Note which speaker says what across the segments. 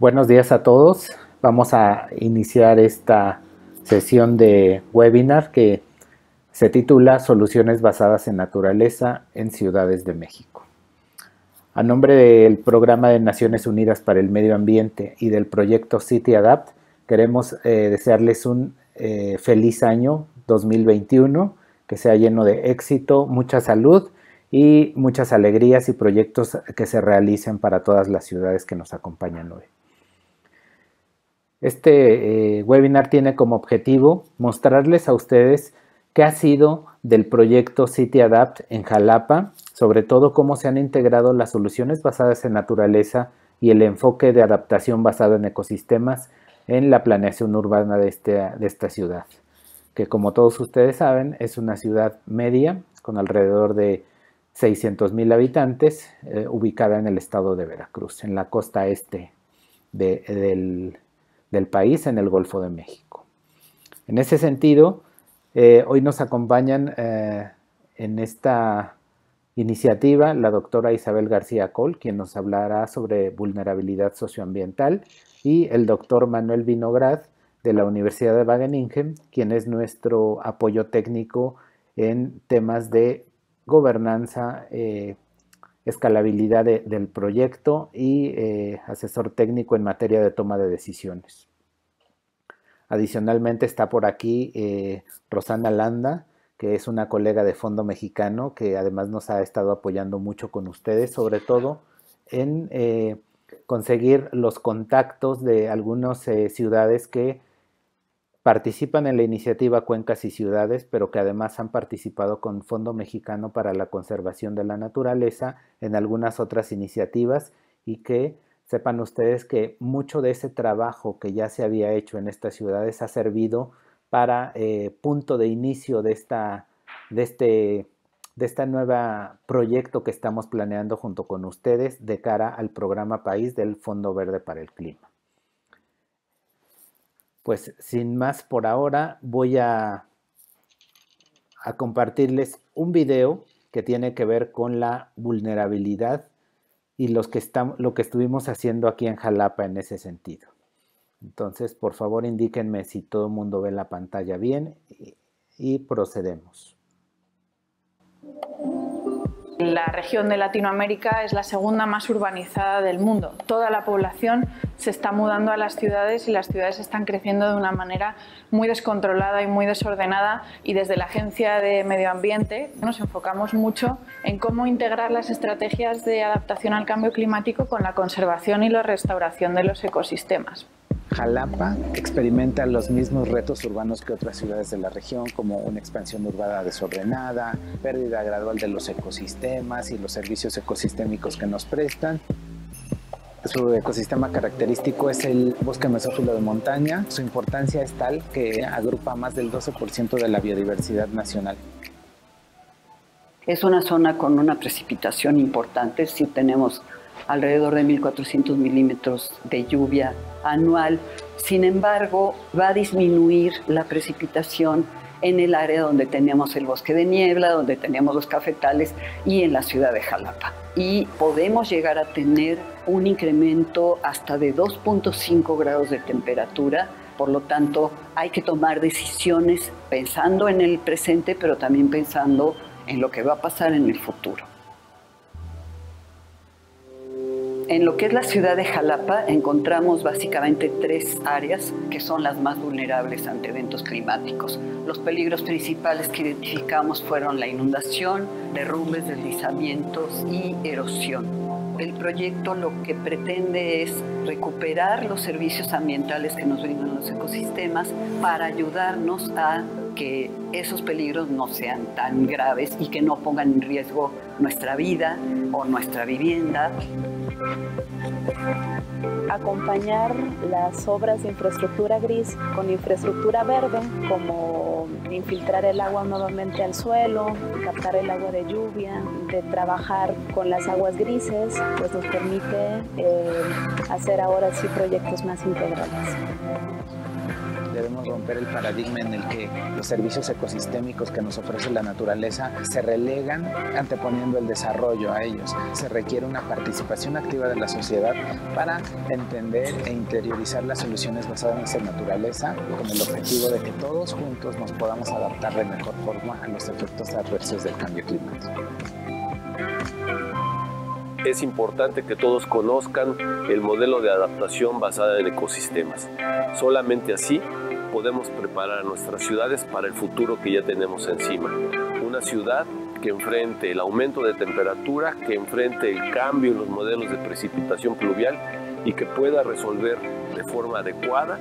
Speaker 1: Buenos días a todos. Vamos a iniciar esta sesión de webinar que se titula Soluciones basadas en naturaleza en ciudades de México. A nombre del Programa de Naciones Unidas para el Medio Ambiente y del proyecto City Adapt, queremos desearles un feliz año 2021, que sea lleno de éxito, mucha salud y muchas alegrías y proyectos que se realicen para todas las ciudades que nos acompañan hoy. Este webinar tiene como objetivo mostrarles a ustedes qué ha sido del proyecto City Adapt en Jalapa, sobre todo cómo se han integrado las soluciones basadas en naturaleza y el enfoque de adaptación basado en ecosistemas en la planeación urbana de esta ciudad, que como todos ustedes saben es una ciudad media con alrededor de 600,000 habitantes, ubicada en el estado de Veracruz, en la costa este del país, en el Golfo de México. En ese sentido, hoy nos acompañan en esta iniciativa la doctora Isabel García Coll, quien nos hablará sobre vulnerabilidad socioambiental, y el doctor Manuel Vinograd de la Universidad de Wageningen, quien es nuestro apoyo técnico en temas de gobernanza, escalabilidad del proyecto y asesor técnico en materia de toma de decisiones. Adicionalmente está por aquí Rosana Landa, que es una colega de Fondo Mexicano, que además nos ha estado apoyando mucho con ustedes, sobre todo en conseguir los contactos de algunas ciudades que participan en la iniciativa Cuencas y Ciudades, pero que además han participado con Fondo Mexicano para la Conservación de la Naturaleza en algunas otras iniciativas, y que sepan ustedes que mucho de ese trabajo que ya se había hecho en estas ciudades ha servido para punto de inicio de este nuevo proyecto que estamos planeando junto con ustedes de cara al programa País del Fondo Verde para el Clima. Pues sin más por ahora voy a compartirles un video que tiene que ver con la vulnerabilidad y lo que estuvimos haciendo aquí en Jalapa en ese sentido. Entonces, por favor, indíquenme si todo el mundo ve la pantalla bien y procedemos.
Speaker 2: La región de Latinoamérica es la segunda más urbanizada del mundo. Toda la población se está mudando a las ciudades y las ciudades están creciendo de una manera muy descontrolada y muy desordenada, y desde la Agencia de Medio Ambiente nos enfocamos mucho en cómo integrar las estrategias de adaptación al cambio climático con la conservación y la restauración de los ecosistemas.
Speaker 3: Jalapa experimenta los mismos retos urbanos que otras ciudades de la región, como una expansión urbana desordenada, pérdida gradual de los ecosistemas y los servicios ecosistémicos que nos prestan. Su ecosistema característico es el bosque mesófilo de montaña. Su importancia es tal que agrupa más del 12% de la biodiversidad nacional.
Speaker 4: Es una zona con una precipitación importante, sí tenemos alrededor de 1.400 milímetros de lluvia anual. Sin embargo, va a disminuir la precipitación en el área donde tenemos el bosque de niebla, donde tenemos los cafetales y en la ciudad de Jalapa. Y podemos llegar a tener un incremento hasta de 2.5 grados de temperatura. Por lo tanto, hay que tomar decisiones pensando en el presente, pero también pensando en lo que va a pasar en el futuro. En lo que es la ciudad de Jalapa encontramos básicamente tres áreas que son las más vulnerables ante eventos climáticos. Los peligros principales que identificamos fueron la inundación, derrumbes, deslizamientos y erosión. El proyecto lo que pretende es recuperar los servicios ambientales que nos brindan los ecosistemas para ayudarnos a que esos peligros no sean tan graves y que no pongan en riesgo nuestra vida o nuestra vivienda.
Speaker 5: Acompañar las obras de infraestructura gris con infraestructura verde, como infiltrar el agua nuevamente al suelo, captar el agua de lluvia, de trabajar con las aguas grises, pues nos permite hacer ahora sí proyectos más integrales.
Speaker 3: Debemos romper el paradigma en el que los servicios ecosistémicos que nos ofrece la naturaleza se relegan anteponiendo el desarrollo a ellos. Se requiere una participación activa de la sociedad para entender e interiorizar las soluciones basadas en esa naturaleza con el objetivo de que todos juntos nos podamos adaptar de mejor forma a los efectos adversos del cambio climático.
Speaker 6: Es importante que todos conozcan el modelo de adaptación basada en ecosistemas. Solamente así podemos preparar a nuestras ciudades para el futuro que ya tenemos encima. Una ciudad que enfrente el aumento de temperatura, que enfrente el cambio en los modelos de precipitación pluvial y que pueda resolver de forma adecuada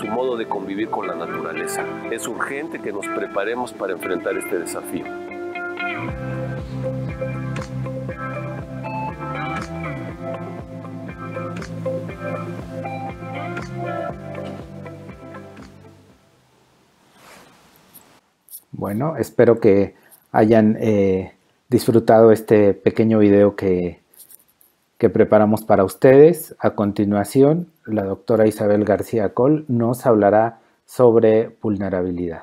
Speaker 6: su modo de convivir con la naturaleza. Es urgente que nos preparemos para enfrentar este desafío.
Speaker 1: Bueno, espero que hayan disfrutado este pequeño video que preparamos para ustedes. A continuación, la doctora Isabel García Coll nos hablará sobre vulnerabilidad.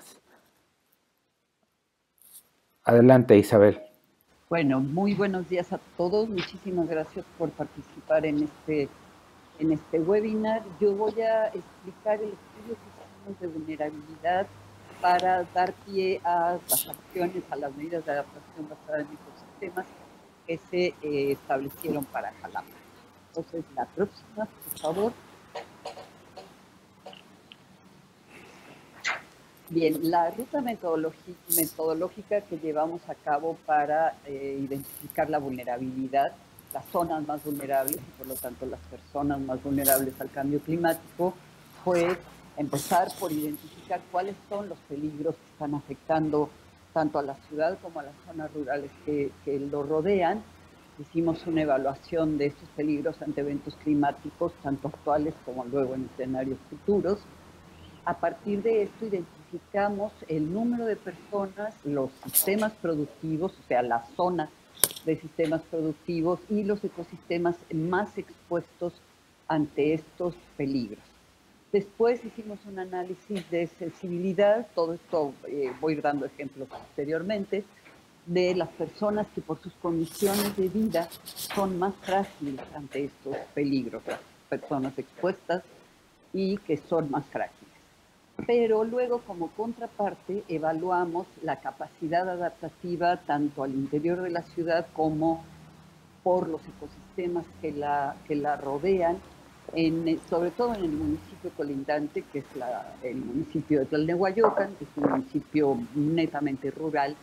Speaker 1: Adelante, Isabel.
Speaker 4: Bueno, muy buenos días a todos. Muchísimas gracias por participar en este webinar. Yo voy a explicar el estudio que hicimos de vulnerabilidad para dar pie a las acciones, a las medidas de adaptación basadas en ecosistemas que se establecieron para Jalapa. Entonces, la próxima, por favor. Bien, la ruta metodológica que llevamos a cabo para identificar la vulnerabilidad, las zonas más vulnerables y por lo tanto las personas más vulnerables al cambio climático, fue empezar por identificar cuáles son los peligros que están afectando tanto a la ciudad como a las zonas rurales que lo rodean. Hicimos una evaluación de estos peligros ante eventos climáticos, tanto actuales como luego en escenarios futuros. A partir de esto identificamos el número de personas, los sistemas productivos, o sea, las zonas de sistemas productivos y los ecosistemas más expuestos ante estos peligros. Después hicimos un análisis de sensibilidad, todo esto voy a ir dando ejemplos posteriormente, de las personas que por sus condiciones de vida son más frágiles ante estos peligros, las personas expuestas y que son más frágiles. Pero luego, como contraparte, evaluamos la capacidad adaptativa tanto al interior de la ciudad como por los ecosistemas que la rodean, sobre todo en el municipio colindante, que es el municipio de Tlalnehuayocan, que es un municipio netamente rural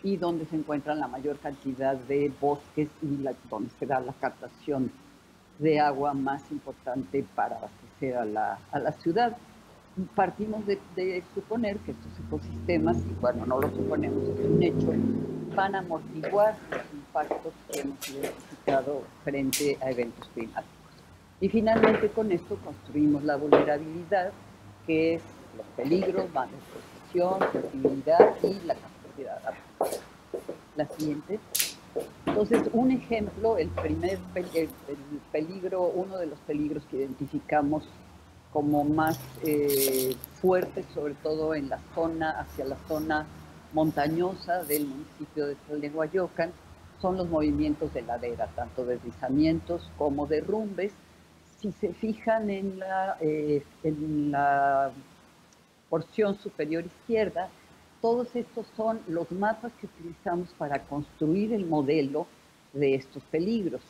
Speaker 4: y donde se encuentran la mayor cantidad de bosques y donde se da la captación de agua más importante para abastecer a la ciudad. Partimos de suponer que estos ecosistemas, y bueno, no lo suponemos, es un hecho, van a amortiguar los impactos que hemos identificado frente a eventos climáticos. Y finalmente con esto construimos la vulnerabilidad, que es los peligros, más exposición, sensibilidad y la capacidad adaptativa. La siguiente. Entonces, un ejemplo, el peligro, uno de los peligros que identificamos como más fuerte, sobre todo hacia la zona montañosa del municipio de Tlalnehuayocan, son los movimientos de ladera, tanto deslizamientos como derrumbes. Si se fijan en la porción superior izquierda, todos estos son los mapas que utilizamos para construir el modelo de estos peligros.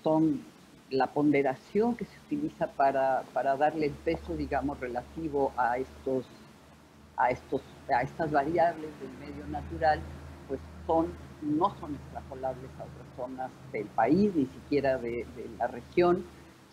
Speaker 4: Son la ponderación que se utiliza para darle el peso, digamos, relativo a estas variables del medio natural, pues no son extrapolables a otras zonas del país, ni siquiera de la región,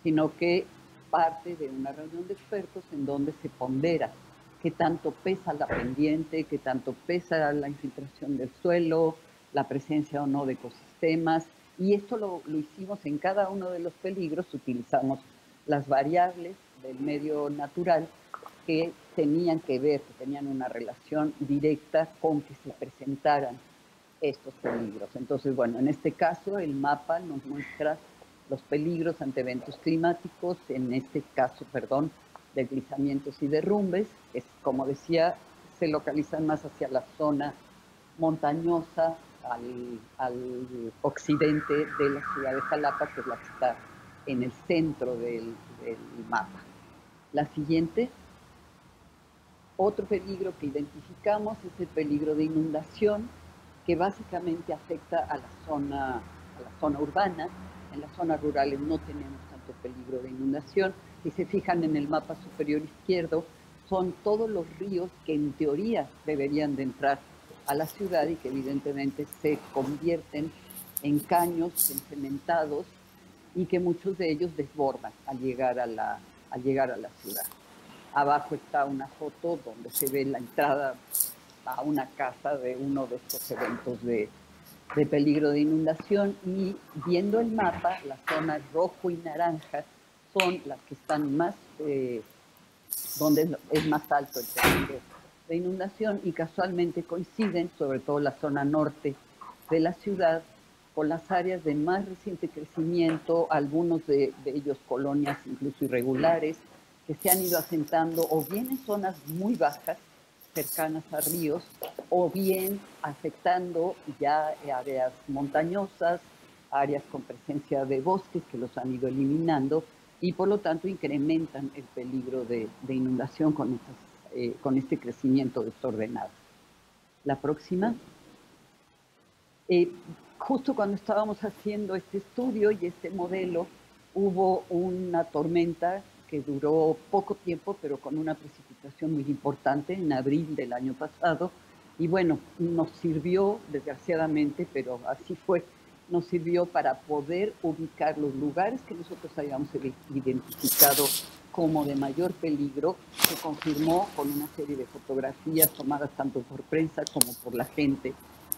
Speaker 4: sino que parte de una reunión de expertos en donde se pondera qué tanto pesa la pendiente, qué tanto pesa la infiltración del suelo, la presencia o no de ecosistemas. Y esto lo hicimos en cada uno de los peligros, utilizamos las variables del medio natural que tenían que ver, que tenían una relación directa con que se presentaran estos peligros. Entonces, bueno, en este caso el mapa nos muestra los peligros ante eventos climáticos, en este caso, deslizamientos y derrumbes. Es, como decía, se localizan más hacia la zona montañosa al occidente de la ciudad de Jalapa, que es la que está en el centro del mapa. La siguiente. Otro peligro que identificamos es el peligro de inundación, que básicamente afecta a la zona urbana. En las zonas rurales no tenemos tanto peligro de inundación. Si se fijan en el mapa superior izquierdo, son todos los ríos que en teoría deberían de entrar a la ciudad y que evidentemente se convierten en caños, en cementados, y que muchos de ellos desbordan al llegar a la ciudad. Abajo está una foto donde se ve la entrada a una casa de uno de estos eventos de peligro de inundación, y viendo el mapa, las zonas rojo y naranja son las que están más, donde es más alto el peligro de inundación, y casualmente coinciden, sobre todo la zona norte de la ciudad, con las áreas de más reciente crecimiento, algunos de ellos colonias incluso irregulares, que se han ido asentando o bien en zonas muy bajas, cercanas a ríos, o bien afectando ya áreas montañosas, áreas con presencia de bosques que los han ido eliminando, y por lo tanto incrementan el peligro de inundación con este crecimiento desordenado. La próxima. Justo cuando estábamos haciendo este estudio y este modelo, hubo una tormenta que duró poco tiempo, pero con una precipitación muy importante en abril del año pasado. Y bueno, nos sirvió, desgraciadamente, pero así fue, nos sirvió para poder ubicar los lugares que nosotros habíamos identificado como de mayor peligro. Se confirmó con una serie de fotografías tomadas tanto por prensa como por la gente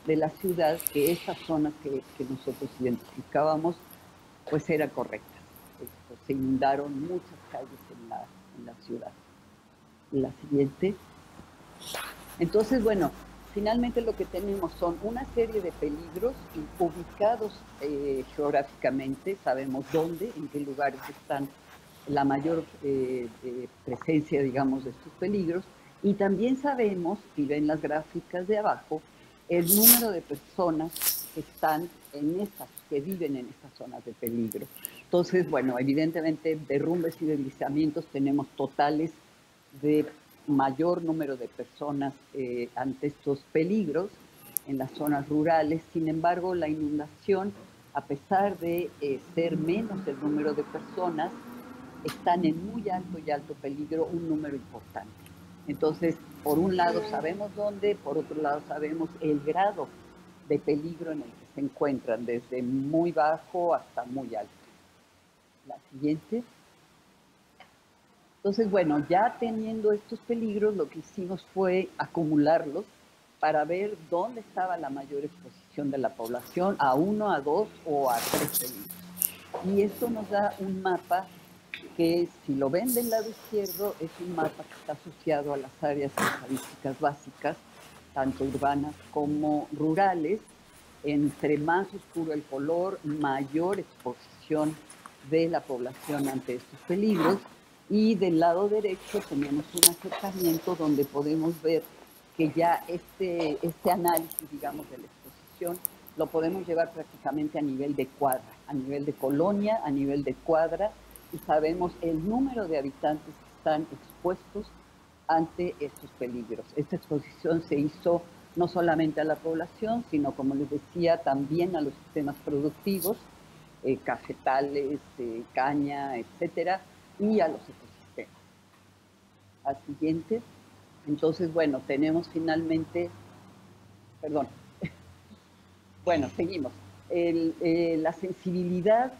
Speaker 4: de la ciudad que estas zonas que nosotros identificábamos pues eran correctas. Se inundaron muchas calles en la ciudad. La siguiente. Entonces, bueno, finalmente lo que tenemos son una serie de peligros ubicados geográficamente, sabemos dónde, en qué lugares están la mayor presencia, digamos, de estos peligros, y también sabemos, si ven las gráficas de abajo, el número de personas que viven en estas zonas de peligro. Entonces, bueno, evidentemente derrumbes y deslizamientos tenemos totales de mayor número de personas ante estos peligros en las zonas rurales. Sin embargo, la inundación, a pesar de ser menos el número de personas, están en muy alto y alto peligro un número importante. Entonces, por un lado sabemos dónde, por otro lado sabemos el grado de peligro en el que se encuentran, desde muy bajo hasta muy alto. La siguiente. Entonces, bueno, ya teniendo estos peligros, lo que hicimos fue acumularlos para ver dónde estaba la mayor exposición de la población, a 1, a 2 o a 3 peligros. Y esto nos da un mapa que, si lo ven del lado izquierdo, es un mapa que está asociado a las áreas estadísticas básicas, tanto urbanas como rurales. Entre más oscuro el color, mayor exposición de la población ante estos peligros. Y del lado derecho tenemos un acercamiento donde podemos ver que ya este análisis, digamos, de la exposición lo podemos llevar prácticamente a nivel de cuadra, a nivel de colonia, a nivel de cuadra, y sabemos el número de habitantes que están expuestos ante estos peligros. Esta exposición se hizo no solamente a la población, sino, como les decía, también a los sistemas productivos, cafetales, caña, etcétera, y a los ecosistemas. Al siguiente. Entonces, bueno, tenemos finalmente, perdón, bueno, seguimos. La sensibilidad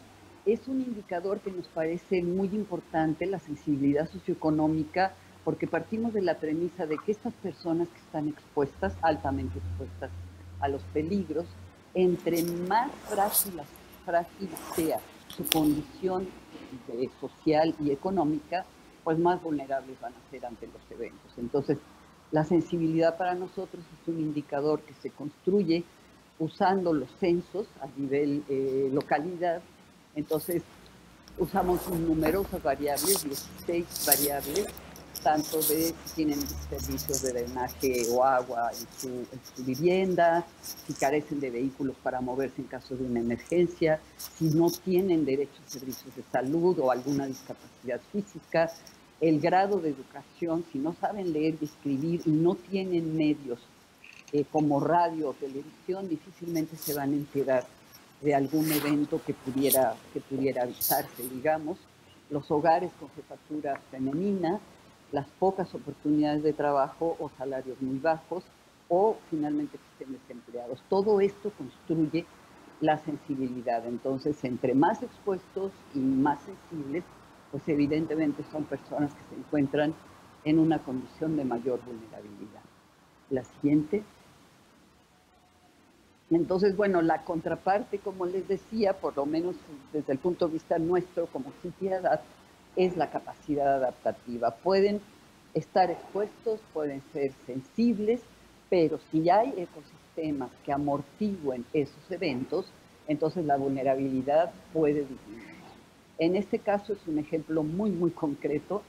Speaker 4: es un indicador que nos parece muy importante, la sensibilidad socioeconómica, porque partimos de la premisa de que estas personas que están expuestas, altamente expuestas a los peligros, entre más frágil sea su condición social y económica, pues más vulnerables van a ser ante los eventos. Entonces, la sensibilidad para nosotros es un indicador que se construye usando los censos a nivel localidad. Entonces, Usamos numerosas variables, 16 variables, tanto de si tienen servicios de drenaje o agua en su vivienda, si carecen de vehículos para moverse en caso de una emergencia, si no tienen derecho a servicios de salud o alguna discapacidad física, el grado de educación, si no saben leer y escribir y no tienen medios como radio o televisión, difícilmente se van a enterar de algún evento que pudiera avisarse, digamos. Los hogares con jefatura femenina, las pocas oportunidades de trabajo o salarios muy bajos, o finalmente que estén desempleados. Todo esto construye la sensibilidad. Entonces, entre más expuestos y más sensibles, pues evidentemente son personas que se encuentran en una condición de mayor vulnerabilidad. La siguiente. Entonces, bueno, la contraparte, como les decía, por lo menos desde el punto de vista nuestro como CityAdapt, es la capacidad adaptativa. Pueden estar expuestos, pueden ser sensibles, pero si hay ecosistemas que amortigüen esos eventos, entonces la vulnerabilidad puede disminuir. En este caso es un ejemplo muy, muy concreto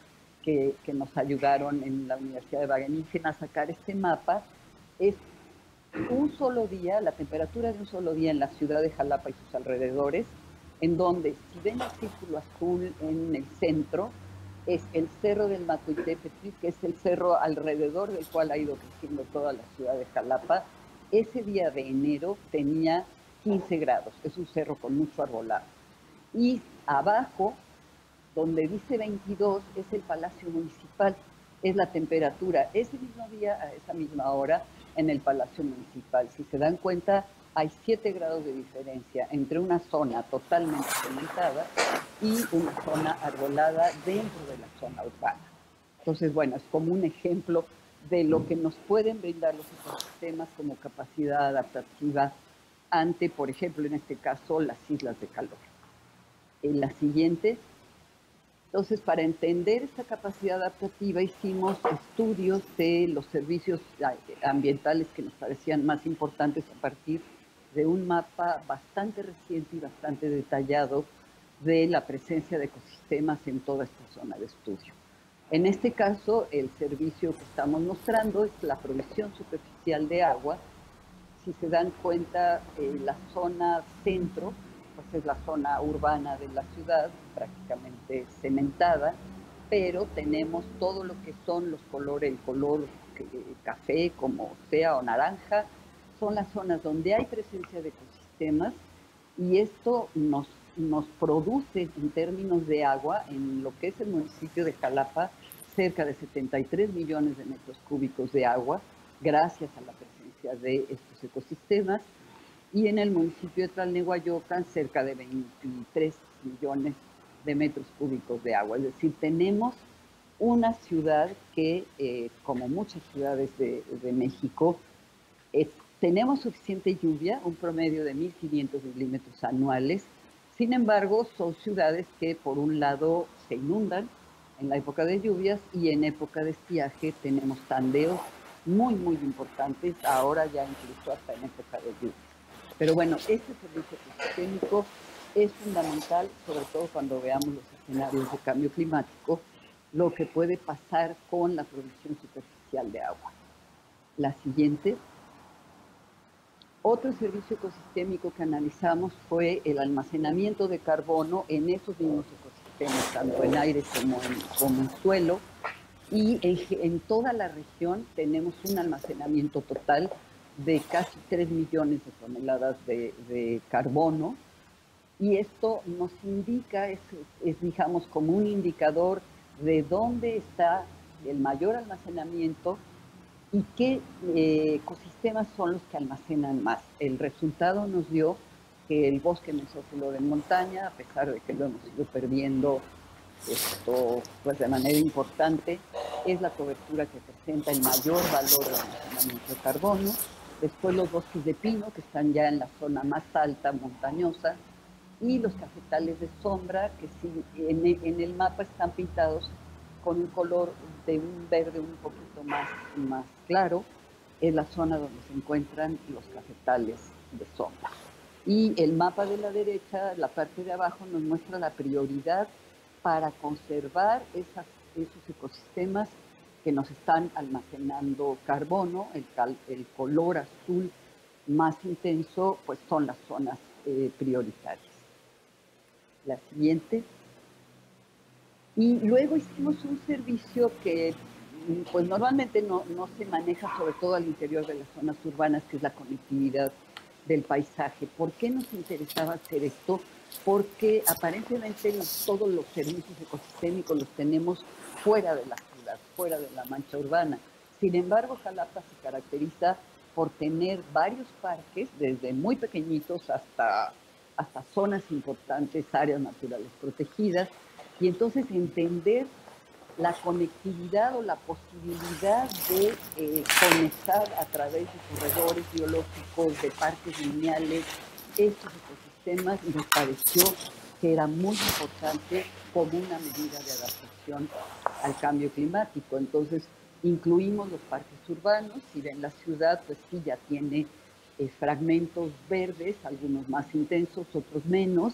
Speaker 4: que nos ayudaron en la Universidad de Wageningen a sacar este mapa. Es un solo día, la temperatura de un solo día en la ciudad de Jalapa y sus alrededores, en donde, si ven el círculo azul en el centro, es el Cerro del Matoitepetl, que es el cerro alrededor del cual ha ido creciendo toda la ciudad de Jalapa. Ese día de enero tenía 15 grados, es un cerro con mucho arbolado. Y abajo, donde dice 22, es el Palacio Municipal, es la temperatura ese mismo día, a esa misma hora, en el Palacio Municipal. Si se dan cuenta, hay 7 grados de diferencia entre una zona totalmente cementada y una zona arbolada dentro de la zona urbana. Entonces, bueno, es como un ejemplo de lo que nos pueden brindar los ecosistemas como capacidad adaptativa ante, por ejemplo, en este caso, las islas de calor. En la siguiente. Entonces, para entender esta capacidad adaptativa, hicimos estudios de los servicios ambientales que nos parecían más importantes a partir de un mapa bastante reciente y bastante detallado de la presencia de ecosistemas en toda esta zona de estudio. En este caso, el servicio que estamos mostrando es la provisión superficial de agua. Si se dan cuenta, la zona centro, pues es la zona urbana de la ciudad, prácticamente cementada, pero tenemos todo lo que son los colores, el color café, como sea, o naranja, son las zonas donde hay presencia de ecosistemas, y esto nos produce en términos de agua, en lo que es el municipio de Jalapa, cerca de 73 millones de metros cúbicos de agua, gracias a la presencia de estos ecosistemas. Y en el municipio de Tlalnehuayocan, cerca de 23 millones de metros cúbicos de agua. Es decir, tenemos una ciudad que, como muchas ciudades de México, tenemos suficiente lluvia, un promedio de 1.500 milímetros anuales. Sin embargo, son ciudades que, por un lado, se inundan en la época de lluvias, y en época de estiaje tenemos tandeos muy, muy importantes, ahora ya incluso hasta en época de lluvias. Pero bueno, este servicio ecosistémico es fundamental, sobre todo cuando veamos los escenarios de cambio climático, lo que puede pasar con la provisión superficial de agua. La siguiente. Otro servicio ecosistémico que analizamos fue el almacenamiento de carbono en esos mismos ecosistemas, tanto en aire como en suelo. Y en toda la región tenemos un almacenamiento total de casi 3 millones de toneladas de carbono, y esto nos indica, es digamos como un indicador de dónde está el mayor almacenamiento y qué ecosistemas son los que almacenan más. El resultado nos dio que el bosque mesófilo de montaña, a pesar de que lo hemos ido perdiendo pues de manera importante, es la cobertura que presenta el mayor valor de almacenamiento de carbono. Después los bosques de pino, que están ya en la zona más alta, montañosa, y los cafetales de sombra, que sí, en el mapa están pintados con un color de un verde un poquito más claro. Es la zona donde se encuentran los cafetales de sombra. Y el mapa de la derecha, la parte de abajo, nos muestra la prioridad para conservar esos ecosistemas que nos están almacenando carbono. El color azul más intenso, pues son las zonas prioritarias. La siguiente. Y luego hicimos un servicio que pues normalmente no se maneja, sobre todo al interior de las zonas urbanas, que es la conectividad del paisaje. ¿Por qué nos interesaba hacer esto? Porque aparentemente todos los servicios ecosistémicos los tenemos fuera de la ciudad, fuera de la mancha urbana. Sin embargo, Jalapa se caracteriza por tener varios parques, desde muy pequeñitos hasta zonas importantes, áreas naturales protegidas, y entonces entender la conectividad o la posibilidad de conectar a través de corredores biológicos, de parques lineales, estos ecosistemas, y nos pareció que era muy importante como una medida de adaptación al cambio climático. Entonces, incluimos los parques urbanos. Si ven la ciudad, pues sí, ya tiene fragmentos verdes, algunos más intensos, otros menos,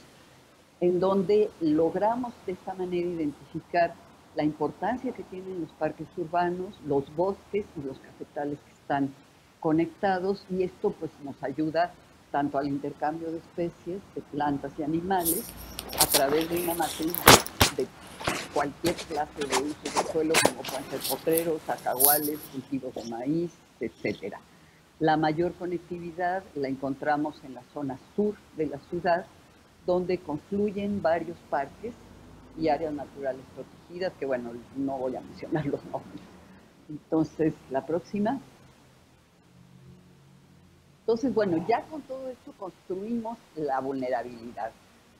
Speaker 4: en donde logramos de esta manera identificar la importancia que tienen los parques urbanos, los bosques y los cafetales que están conectados, y esto pues nos ayuda tanto al intercambio de especies, de plantas y animales, a través de una matriz de cualquier clase de uso del suelo, como pueden ser potreros, acahuales, cultivos de maíz, etc. La mayor conectividad la encontramos en la zona sur de la ciudad, donde confluyen varios parques y áreas naturales protegidas, que bueno, no voy a mencionar los nombres. Entonces, la próxima. Entonces, bueno, ya con todo esto construimos la vulnerabilidad.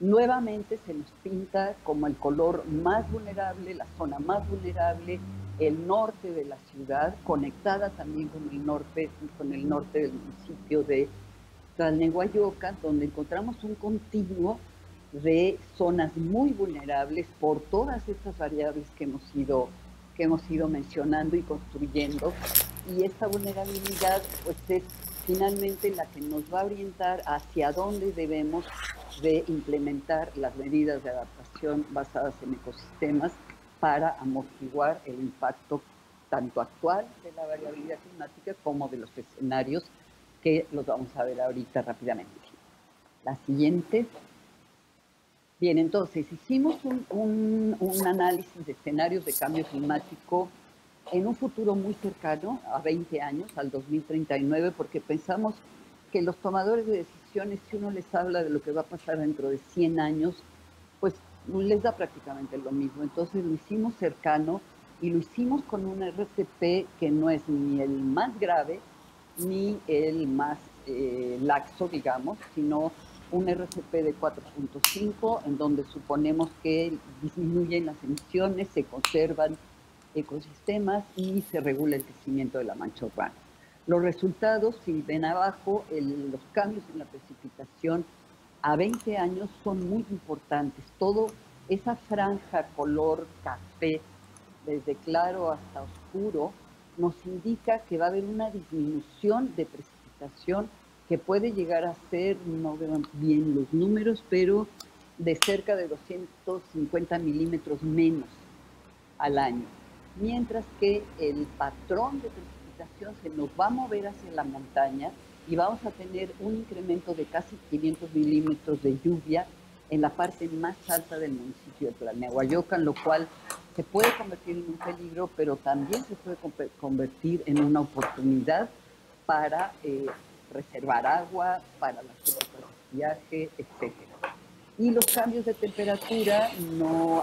Speaker 4: Nuevamente se nos pinta como el color más vulnerable, la zona más vulnerable, el norte de la ciudad, conectada también con el norte del municipio de Tlalnehuayocan, donde encontramos un continuo de zonas muy vulnerables por todas estas variables que hemos ido mencionando y construyendo. Y esta vulnerabilidad pues es finalmente la que nos va a orientar hacia dónde debemos de implementar las medidas de adaptación basadas en ecosistemas para amortiguar el impacto tanto actual de la variabilidad climática como de los escenarios que los vamos a ver ahorita rápidamente. La siguiente. Bien, entonces hicimos un análisis de escenarios de cambio climático en un futuro muy cercano, a 20 años, al 2039, porque pensamos que los tomadores de decisiones, si uno les habla de lo que va a pasar dentro de 100 años, pues les da prácticamente lo mismo. Entonces lo hicimos cercano y lo hicimos con un RCP que no es ni el más grave ni el más laxo, digamos, sino un RCP de 4.5, en donde suponemos que disminuyen las emisiones, se conservan ecosistemas y se regula el crecimiento de la mancha urbana. Los resultados, si ven abajo, los cambios en la precipitación a 20 años son muy importantes. Todo esa franja color café, desde claro hasta oscuro, nos indica que va a haber una disminución de precipitación que puede llegar a ser, no veo bien los números, pero de cerca de 250 milímetros menos al año. Mientras que el patrón de precipitación se nos va a mover hacia la montaña y vamos a tener un incremento de casi 500 milímetros de lluvia en la parte más alta del municipio de Tlalnehuayocan, lo cual se puede convertir en un peligro, pero también se puede convertir en una oportunidad para reservar agua, para las épocas de estiaje, etc. Y los cambios de temperatura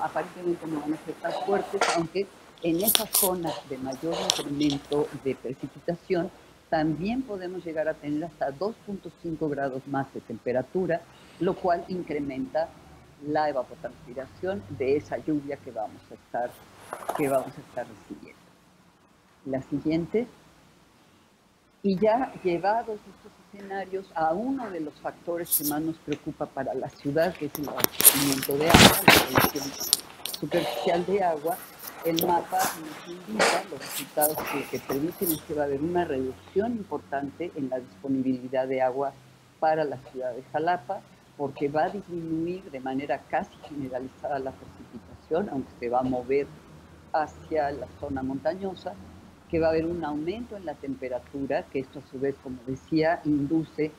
Speaker 4: aparentemente no van a ser tan fuertes, aunque en esas zonas de mayor incremento de precipitación también podemos llegar a tener hasta 2.5 grados más de temperatura, lo cual incrementa la evapotranspiración de esa lluvia que vamos a estar recibiendo. La siguiente. Y ya llevados estos escenarios a uno de los factores que más nos preocupa para la ciudad, que es el abastecimiento de agua, la producción superficial de agua, el mapa nos indica los resultados que permiten es que va a haber una reducción importante en la disponibilidad de agua para la ciudad de Jalapa, porque va a disminuir de manera casi generalizada la precipitación, aunque se va a mover hacia la zona montañosa, que va a haber un aumento en la temperatura, que esto a su vez, como decía, induce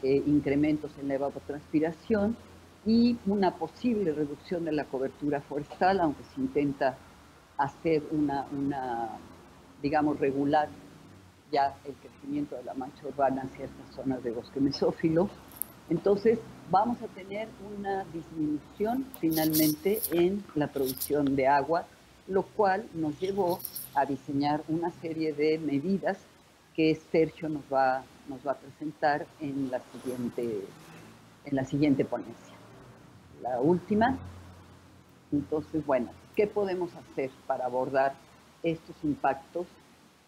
Speaker 4: incrementos en la evapotranspiración y una posible reducción de la cobertura forestal, aunque se intenta hacer digamos, regular ya el crecimiento de la mancha urbana en ciertas zonas de bosque mesófilo. Entonces, vamos a tener una disminución finalmente en la producción de agua, lo cual nos llevó a diseñar una serie de medidas que Sergio nos va a presentar en la siguiente ponencia. La última. Entonces, bueno, ¿qué podemos hacer para abordar estos impactos?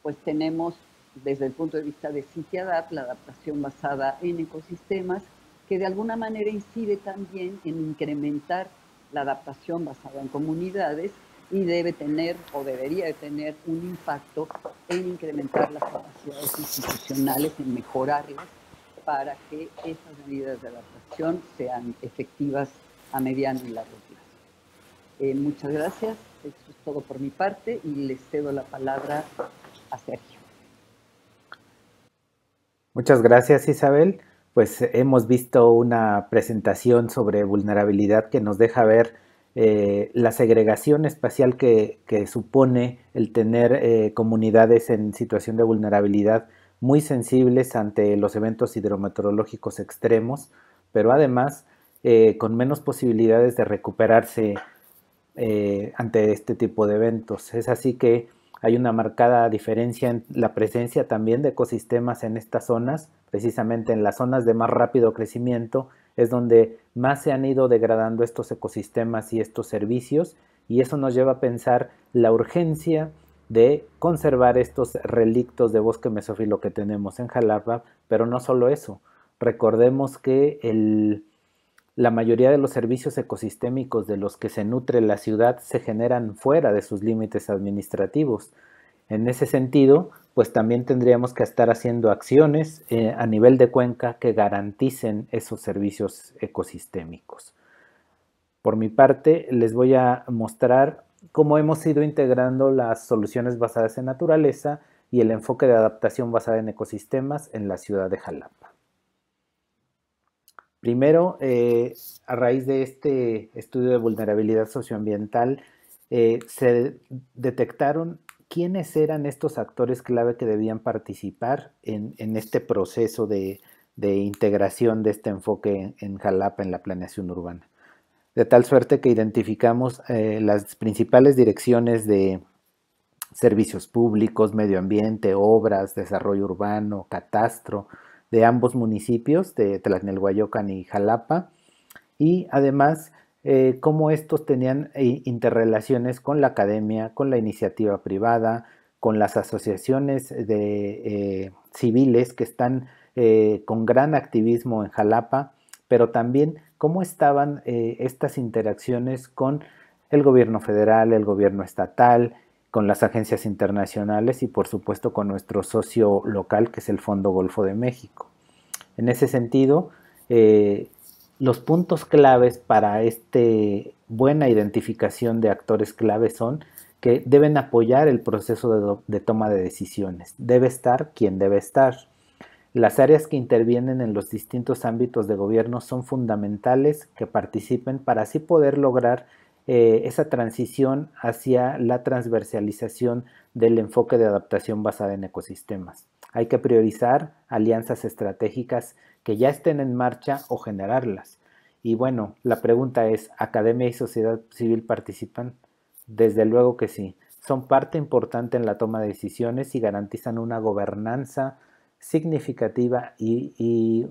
Speaker 4: Pues tenemos, desde el punto de vista de CityAdapt, la adaptación basada en ecosistemas, que de alguna manera incide también en incrementar la adaptación basada en comunidades y debe tener o debería de tener un impacto en incrementar las capacidades institucionales, en mejorarlas para que esas medidas de adaptación sean efectivas a mediano y largo plazo. Muchas gracias, eso es todo por mi parte y les cedo la palabra a Sergio.
Speaker 1: Muchas gracias, Isabel. Pues hemos visto una presentación sobre vulnerabilidad que nos deja ver la segregación espacial que supone el tener comunidades en situación de vulnerabilidad muy sensibles ante los eventos hidrometeorológicos extremos, pero además con menos posibilidades de recuperarse ante este tipo de eventos. Es así que hay una marcada diferencia en la presencia también de ecosistemas en estas zonas, precisamente en las zonas de más rápido crecimiento, es donde más se han ido degradando estos ecosistemas y estos servicios, y eso nos lleva a pensar la urgencia de conservar estos relictos de bosque mesófilo que tenemos en Jalapa, pero no solo eso. Recordemos que la mayoría de los servicios ecosistémicos de los que se nutre la ciudad se generan fuera de sus límites administrativos. En ese sentido, pues también tendríamos que estar haciendo acciones a nivel de cuenca que garanticen esos servicios ecosistémicos. Por mi parte, les voy a mostrar cómo hemos ido integrando las soluciones basadas en naturaleza y el enfoque de adaptación basada en ecosistemas en la ciudad de Jalapa. Primero, a raíz de este estudio de vulnerabilidad socioambiental, se detectaron quiénes eran estos actores clave que debían participar en este proceso de integración de este enfoque en Jalapa, en la planeación urbana. De tal suerte que identificamos las principales direcciones de servicios públicos, medio ambiente, obras, desarrollo urbano, catastro, de ambos municipios, de Tlalnelhuayocan y Jalapa, y además cómo estos tenían interrelaciones con la academia, con la iniciativa privada, con las asociaciones civiles que están con gran activismo en Jalapa, pero también cómo estaban estas interacciones con el gobierno federal, el gobierno estatal, con las agencias internacionales y por supuesto con nuestro socio local que es el Fondo Golfo de México. En ese sentido, los puntos claves para esta buena identificación de actores claves son que deben apoyar el proceso de toma de decisiones. Debe estar quien debe estar. Las áreas que intervienen en los distintos ámbitos de gobierno son fundamentales que participen para así poder lograr esa transición hacia la transversalización del enfoque de adaptación basada en ecosistemas. Hay que priorizar alianzas estratégicas que ya estén en marcha o generarlas. Y bueno, la pregunta es, ¿academia y sociedad civil participan? Desde luego que sí. Son parte importante en la toma de decisiones y garantizan una gobernanza significativa y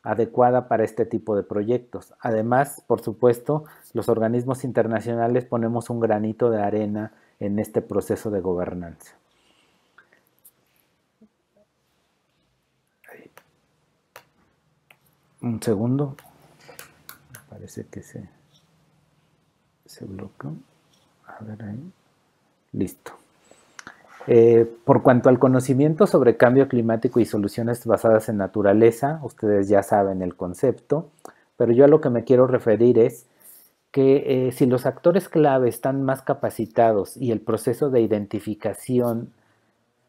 Speaker 1: adecuada para este tipo de proyectos. Además, por supuesto, los organismos internacionales ponemos un granito de arena en este proceso de gobernanza. Un segundo. Parece que se bloqueó. A ver ahí. Listo. Por cuanto al conocimiento sobre cambio climático y soluciones basadas en naturaleza, ustedes ya saben el concepto, pero yo a lo que me quiero referir es que si los actores clave están más capacitados y el proceso de identificación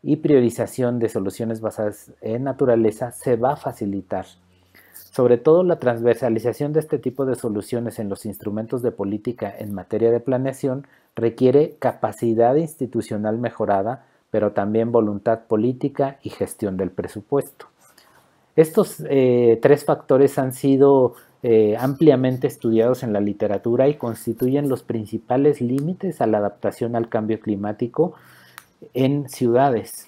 Speaker 1: y priorización de soluciones basadas en naturaleza se va a facilitar. Sobre todo la transversalización de este tipo de soluciones en los instrumentos de política en materia de planeación requiere capacidad institucional mejorada, pero también voluntad política y gestión del presupuesto. Estos tres factores han sido ampliamente estudiados en la literatura y constituyen los principales límites a la adaptación al cambio climático en ciudades.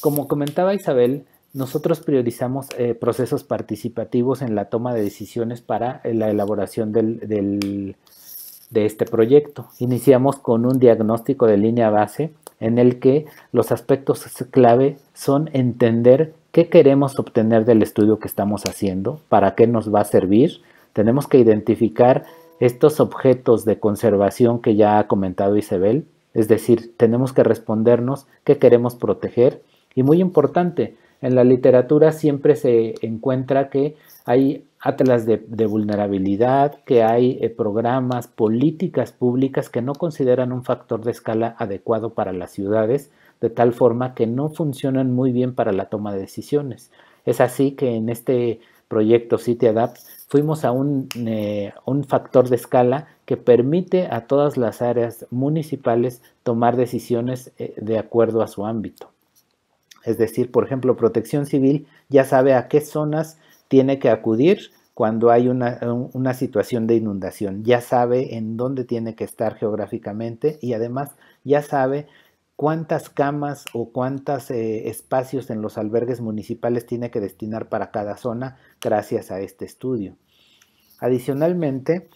Speaker 1: Como comentaba Isabel, nosotros priorizamos procesos participativos en la toma de decisiones para la elaboración de este proyecto. Iniciamos con un diagnóstico de línea base en el que los aspectos clave son entender qué queremos obtener del estudio que estamos haciendo, para qué nos va a servir. Tenemos que identificar estos objetos de conservación que ya ha comentado Isabel, es decir, tenemos que respondernos qué queremos proteger. Y muy importante, en la literatura siempre se encuentra que hay atlas de vulnerabilidad, que hay programas, políticas públicas que no consideran un factor de escala adecuado para las ciudades, de tal forma que no funcionan muy bien para la toma de decisiones. Es así que en este proyecto CityAdapt fuimos a un factor de escala que permite a todas las áreas municipales tomar decisiones de acuerdo a su ámbito. Es decir, por ejemplo, Protección Civil ya sabe a qué zonas tiene que acudir cuando hay una situación de inundación, ya sabe en dónde tiene que estar geográficamente y además ya sabe cuántas camas o cuántos espacios en los albergues municipales tiene que destinar para cada zona gracias a este estudio. Adicionalmente,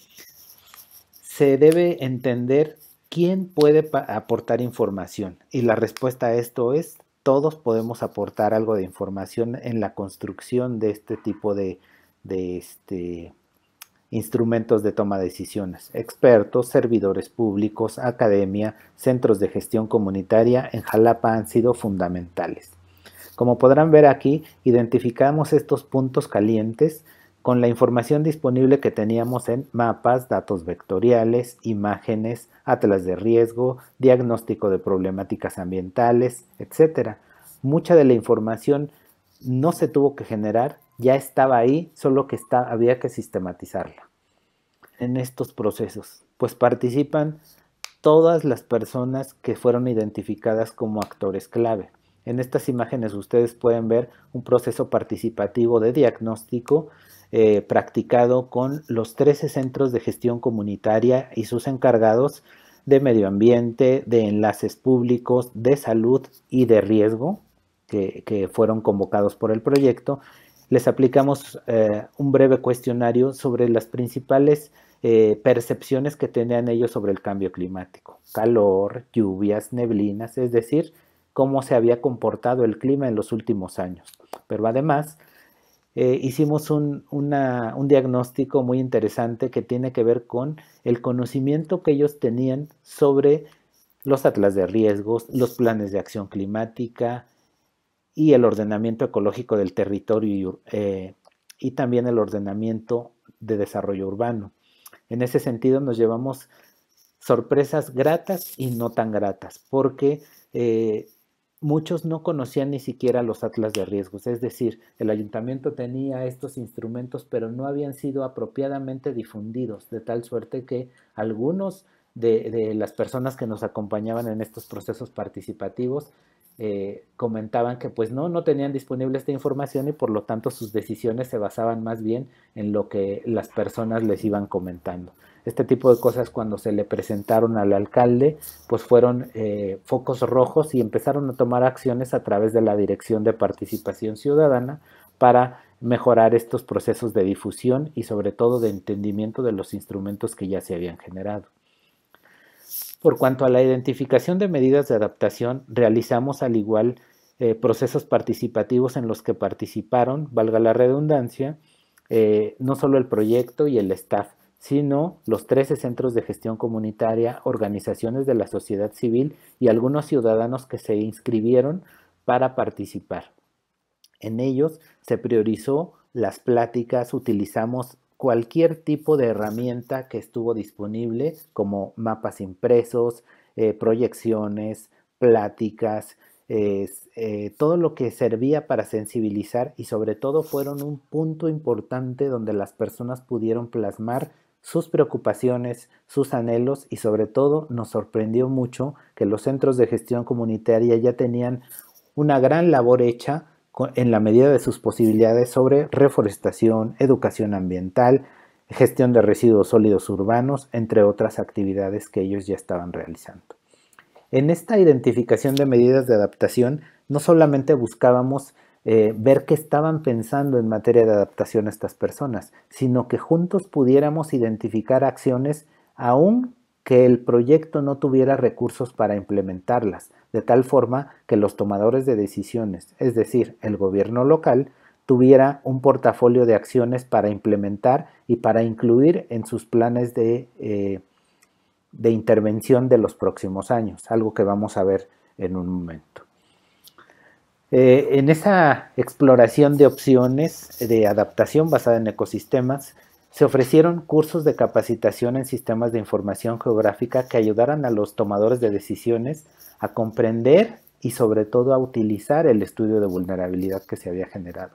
Speaker 1: se debe entender quién puede aportar información y la respuesta a esto es: todos podemos aportar algo de información en la construcción de este tipo de instrumentos de toma de decisiones. Expertos, servidores públicos, academia, centros de gestión comunitaria en Jalapa han sido fundamentales. Como podrán ver aquí, identificamos estos puntos calientes con la información disponible que teníamos en mapas, datos vectoriales, imágenes, atlas de riesgo, diagnóstico de problemáticas ambientales, etc. Mucha de la información no se tuvo que generar, ya estaba ahí, solo que había que sistematizarla. En estos procesos, pues participan todas las personas que fueron identificadas como actores clave. En estas imágenes ustedes pueden ver un proceso participativo de diagnóstico practicado con los 13 centros de gestión comunitaria y sus encargados de medio ambiente, de enlaces públicos, de salud y de riesgo que fueron convocados por el proyecto. Les aplicamos un breve cuestionario sobre las principales percepciones que tenían ellos sobre el cambio climático. Calor, lluvias, neblinas, es decir, cómo se había comportado el clima en los últimos años. Pero además hicimos un diagnóstico muy interesante que tiene que ver con el conocimiento que ellos tenían sobre los atlas de riesgos, los planes de acción climática y el ordenamiento ecológico del territorio y también el ordenamiento de desarrollo urbano. En ese sentido nos llevamos sorpresas gratas y no tan gratas, porque muchos no conocían ni siquiera los atlas de riesgos, es decir, el ayuntamiento tenía estos instrumentos, pero no habían sido apropiadamente difundidos, de tal suerte que algunos de las personas que nos acompañaban en estos procesos participativos comentaban que pues no tenían disponible esta información y por lo tanto sus decisiones se basaban más bien en lo que las personas les iban comentando. Este tipo de cosas cuando se le presentaron al alcalde pues fueron focos rojos y empezaron a tomar acciones a través de la Dirección de Participación Ciudadana para mejorar estos procesos de difusión y sobre todo de entendimiento de los instrumentos que ya se habían generado. Por cuanto a la identificación de medidas de adaptación, realizamos al igual procesos participativos en los que participaron, valga la redundancia, no solo el proyecto y el staff, sino los 13 centros de gestión comunitaria, organizaciones de la sociedad civil y algunos ciudadanos que se inscribieron para participar. En ellos se priorizó las pláticas, utilizamos cualquier tipo de herramienta que estuvo disponible, como mapas impresos, proyecciones, pláticas, todo lo que servía para sensibilizar, y sobre todo fueron un punto importante donde las personas pudieron plasmar sus preocupaciones, sus anhelos, y sobre todo nos sorprendió mucho que los centros de gestión comunitaria ya tenían una gran labor hecha en la medida de sus posibilidades sobre reforestación, educación ambiental, gestión de residuos sólidos urbanos, entre otras actividades que ellos ya estaban realizando. En esta identificación de medidas de adaptación, no solamente buscábamos ver qué estaban pensando en materia de adaptación estas personas, sino que juntos pudiéramos identificar acciones aún que el proyecto no tuviera recursos para implementarlas, de tal forma que los tomadores de decisiones, es decir, el gobierno local, tuviera un portafolio de acciones para implementar y para incluir en sus planes de intervención de los próximos años, algo que vamos a ver en un momento. En esa exploración de opciones de adaptación basada en ecosistemas, se ofrecieron cursos de capacitación en sistemas de información geográfica que ayudaran a los tomadores de decisiones a comprender y sobre todo a utilizar el estudio de vulnerabilidad que se había generado.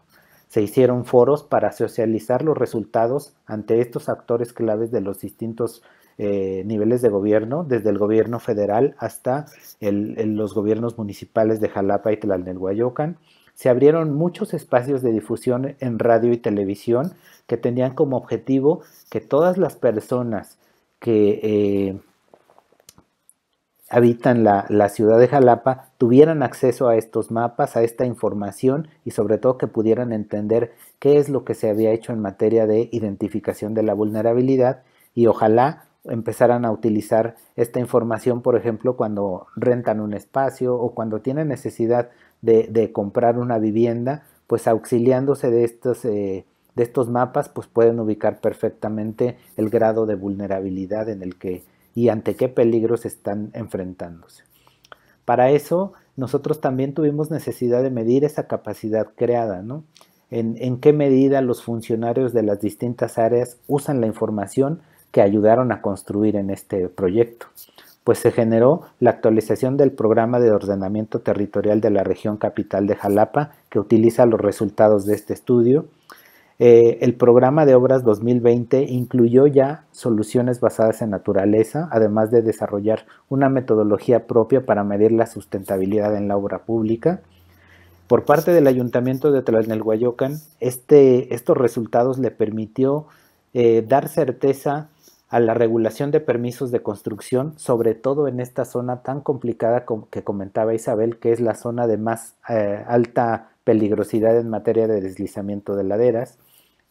Speaker 1: Se hicieron foros para socializar los resultados ante estos actores claves de los distintos niveles de gobierno, desde el gobierno federal hasta los gobiernos municipales de Jalapa y Tlalnepantla. Se abrieron muchos espacios de difusión en radio y televisión que tenían como objetivo que todas las personas que habitan la ciudad de Jalapa tuvieran acceso a estos mapas, a esta información, y sobre todo que pudieran entender qué es lo que se había hecho en materia de identificación de la vulnerabilidad, y ojalá empezaran a utilizar esta información, por ejemplo, cuando rentan un espacio o cuando tienen necesidad de comprar una vivienda, pues auxiliándose de estos mapas, pues pueden ubicar perfectamente el grado de vulnerabilidad en el que y ante qué peligros están enfrentándose. Para eso, nosotros también tuvimos necesidad de medir esa capacidad creada, ¿no? En qué medida los funcionarios de las distintas áreas usan la información que ayudaron a construir en este proyecto. Pues se generó la actualización del programa de ordenamiento territorial de la región capital de Jalapa, que utiliza los resultados de este estudio. El programa de obras 2020 incluyó ya soluciones basadas en naturaleza, además de desarrollar una metodología propia para medir la sustentabilidad en la obra pública. Por parte del Ayuntamiento de Tlalnepantla, estos resultados le permitió dar certeza a la regulación de permisos de construcción, sobre todo en esta zona tan complicada que comentaba Isabel, que es la zona de más alta peligrosidad en materia de deslizamiento de laderas.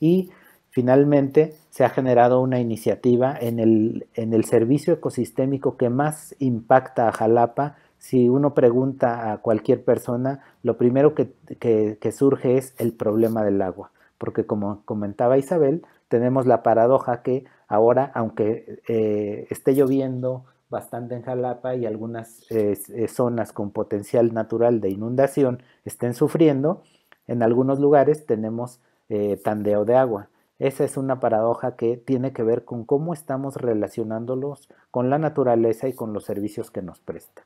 Speaker 1: Y finalmente se ha generado una iniciativa en el servicio ecosistémico que más impacta a Jalapa. Si uno pregunta a cualquier persona, lo primero que surge es el problema del agua, porque como comentaba Isabel, tenemos la paradoja que ahora, aunque esté lloviendo bastante en Jalapa y algunas zonas con potencial natural de inundación estén sufriendo, en algunos lugares tenemos tandeo de agua. Esa es una paradoja que tiene que ver con cómo estamos relacionándolos con la naturaleza y con los servicios que nos presta.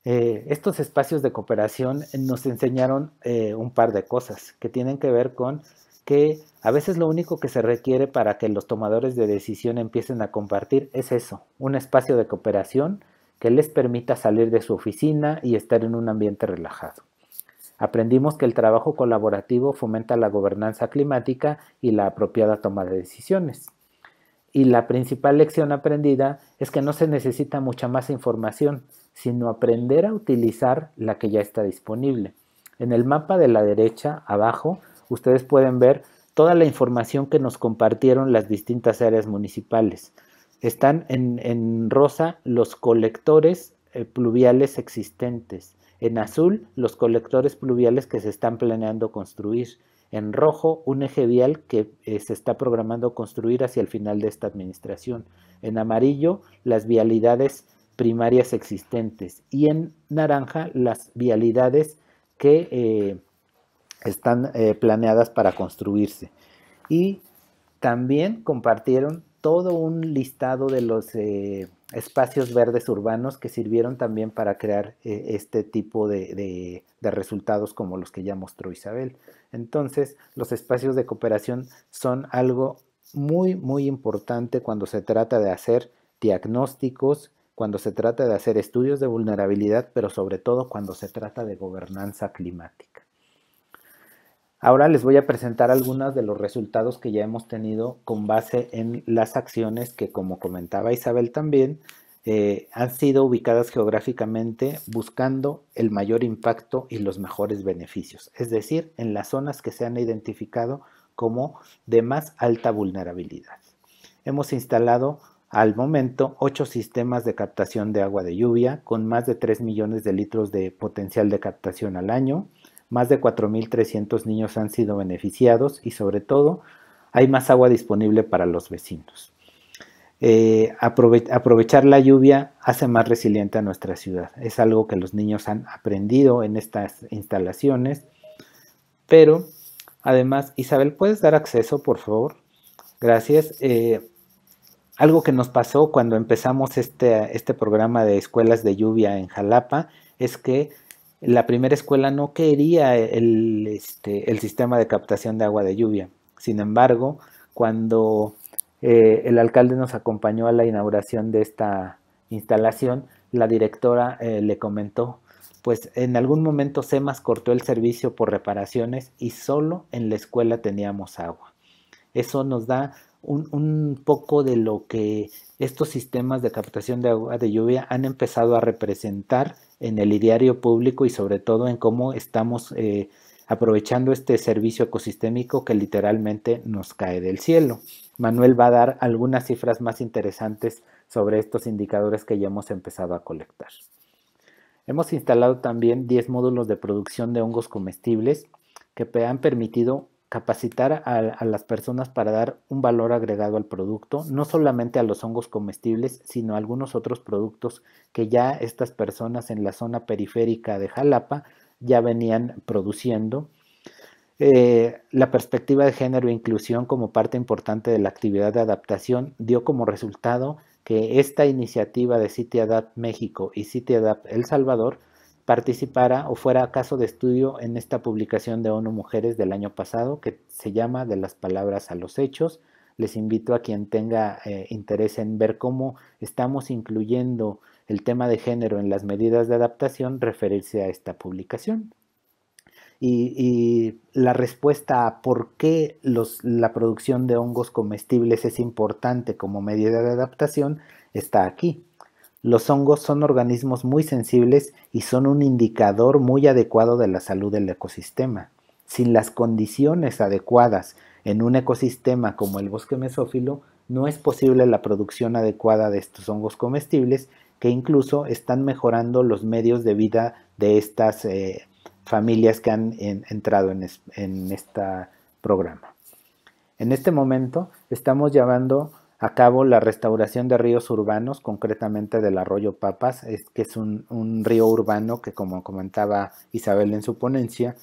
Speaker 1: Estos espacios de cooperación nos enseñaron un par de cosas que tienen que ver con que a veces lo único que se requiere para que los tomadores de decisión empiecen a compartir es eso, un espacio de cooperación que les permita salir de su oficina y estar en un ambiente relajado. Aprendimos que el trabajo colaborativo fomenta la gobernanza climática y la apropiada toma de decisiones. Y la principal lección aprendida es que no se necesita mucha más información, sino aprender a utilizar la que ya está disponible. En el mapa de la derecha, abajo, ustedes pueden ver toda la información que nos compartieron las distintas áreas municipales. Están en rosa los colectores pluviales existentes. En azul, los colectores pluviales que se están planeando construir. En rojo, un eje vial que se está programando construir hacia el final de esta administración. En amarillo, las vialidades primarias existentes. Y en naranja, las vialidades que están planeadas para construirse. Y también compartieron todo un listado de los espacios verdes urbanos que sirvieron también para crear este tipo de resultados como los que ya mostró Isabel. Entonces, los espacios de cooperación son algo muy, muy importante cuando se trata de hacer diagnósticos, cuando se trata de hacer estudios de vulnerabilidad, pero sobre todo cuando se trata de gobernanza climática. Ahora les voy a presentar algunos de los resultados que ya hemos tenido con base en las acciones que, como comentaba Isabel también, han sido ubicadas geográficamente buscando el mayor impacto y los mejores beneficios, es decir, en las zonas que se han identificado como de más alta vulnerabilidad. Hemos instalado al momento 8 sistemas de captación de agua de lluvia con más de 3 millones de litros de potencial de captación al año. Más de 4.300 niños han sido beneficiados y sobre todo hay más agua disponible para los vecinos. Aprovechar la lluvia hace más resiliente a nuestra ciudad. Es algo que los niños han aprendido en estas instalaciones. Pero además, Isabel, ¿puedes dar acceso, por favor? Gracias. Algo que nos pasó cuando empezamos este programa de escuelas de lluvia en Jalapa es que la primera escuela no quería el sistema de captación de agua de lluvia. Sin embargo, cuando el alcalde nos acompañó a la inauguración de esta instalación, la directora le comentó, pues en algún momento SEMAS cortó el servicio por reparaciones y solo en la escuela teníamos agua. Eso nos da un poco de lo que estos sistemas de captación de agua de lluvia han empezado a representar en el ideario público y sobre todo en cómo estamos aprovechando este servicio ecosistémico que literalmente nos cae del cielo. Manuel va a dar algunas cifras más interesantes sobre estos indicadores que ya hemos empezado a colectar. Hemos instalado también 10 módulos de producción de hongos comestibles que han permitido capacitar a las personas para dar un valor agregado al producto, no solamente a los hongos comestibles, sino a algunos otros productos que ya estas personas en la zona periférica de Jalapa ya venían produciendo. La perspectiva de género e inclusión como parte importante de la actividad de adaptación dio como resultado que esta iniciativa de CityAdapt México y CityAdapt El Salvador participara o fuera caso de estudio en esta publicación de ONU Mujeres del año pasado que se llama De las palabras a los hechos. Les invito a quien tenga interés en ver cómo estamos incluyendo el tema de género en las medidas de adaptación, referirse a esta publicación. Y la respuesta a por qué la producción de hongos comestibles es importante como medida de adaptación está aquí. Los hongos son organismos muy sensibles y son un indicador muy adecuado de la salud del ecosistema. Sin las condiciones adecuadas en un ecosistema como el bosque mesófilo, no es posible la producción adecuada de estos hongos comestibles que incluso están mejorando los medios de vida de estas familias que han entrado en este programa. En este momento estamos llevando a cabo la restauración de ríos urbanos, concretamente del arroyo Papas, que es un río urbano que, como comentaba Isabel en su ponencia,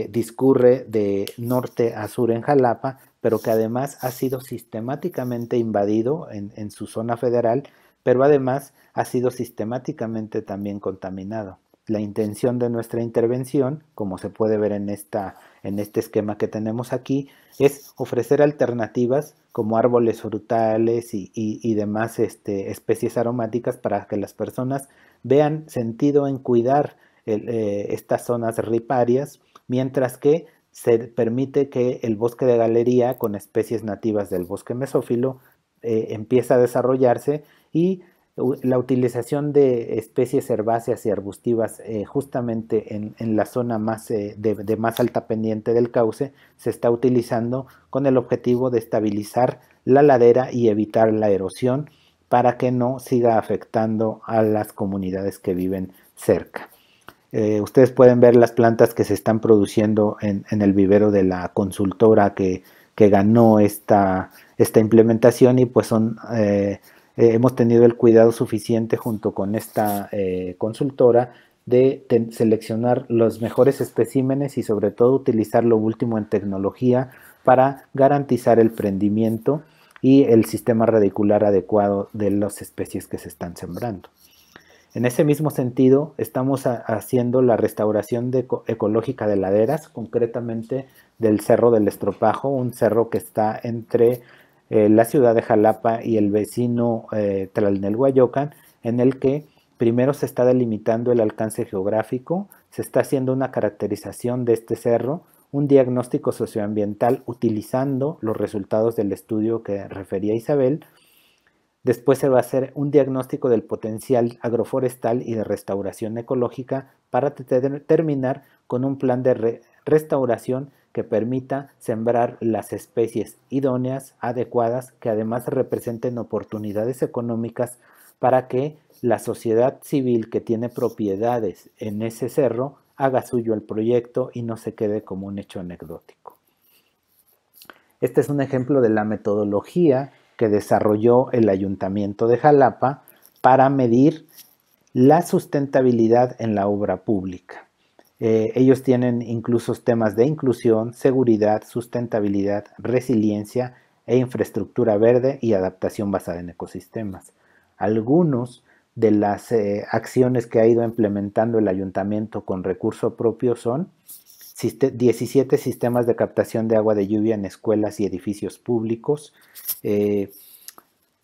Speaker 1: discurre de norte a sur en Jalapa, pero que además ha sido sistemáticamente invadido en su zona federal, pero además ha sido sistemáticamente también contaminado. La intención de nuestra intervención, como se puede ver en este esquema que tenemos aquí, es ofrecer alternativas como árboles frutales y demás especies aromáticas para que las personas vean sentido en cuidar estas zonas riparias, mientras que se permite que el bosque de galería con especies nativas del bosque mesófilo empieza a desarrollarse y la utilización de especies herbáceas y arbustivas justamente en la zona de más alta pendiente del cauce se está utilizando con el objetivo de estabilizar la ladera y evitar la erosión para que no siga afectando a las comunidades que viven cerca. Ustedes pueden ver las plantas que se están produciendo en el vivero de la consultora que ganó esta implementación, y pues hemos tenido el cuidado suficiente junto con esta consultora de seleccionar los mejores especímenes y sobre todo utilizar lo último en tecnología para garantizar el prendimiento y el sistema radicular adecuado de las especies que se están sembrando. En ese mismo sentido, estamos haciendo la restauración ecológica de laderas, concretamente del Cerro del Estropajo, un cerro que está entre la ciudad de Jalapa y el vecino Tlalnelhuayocan, en el que primero se está delimitando el alcance geográfico, se está haciendo una caracterización de este cerro, un diagnóstico socioambiental utilizando los resultados del estudio que refería Isabel. Después se va a hacer un diagnóstico del potencial agroforestal y de restauración ecológica para terminar con un plan de restauración que permita sembrar las especies idóneas, adecuadas, que además representen oportunidades económicas para que la sociedad civil que tiene propiedades en ese cerro haga suyo el proyecto y no se quede como un hecho anecdótico. Este es un ejemplo de la metodología que desarrolló el Ayuntamiento de Jalapa para medir la sustentabilidad en la obra pública. Ellos tienen incluso temas de inclusión, seguridad, sustentabilidad, resiliencia e infraestructura verde y adaptación basada en ecosistemas. Algunos de las acciones que ha ido implementando el ayuntamiento con recurso propio son 17 sistemas de captación de agua de lluvia en escuelas y edificios públicos,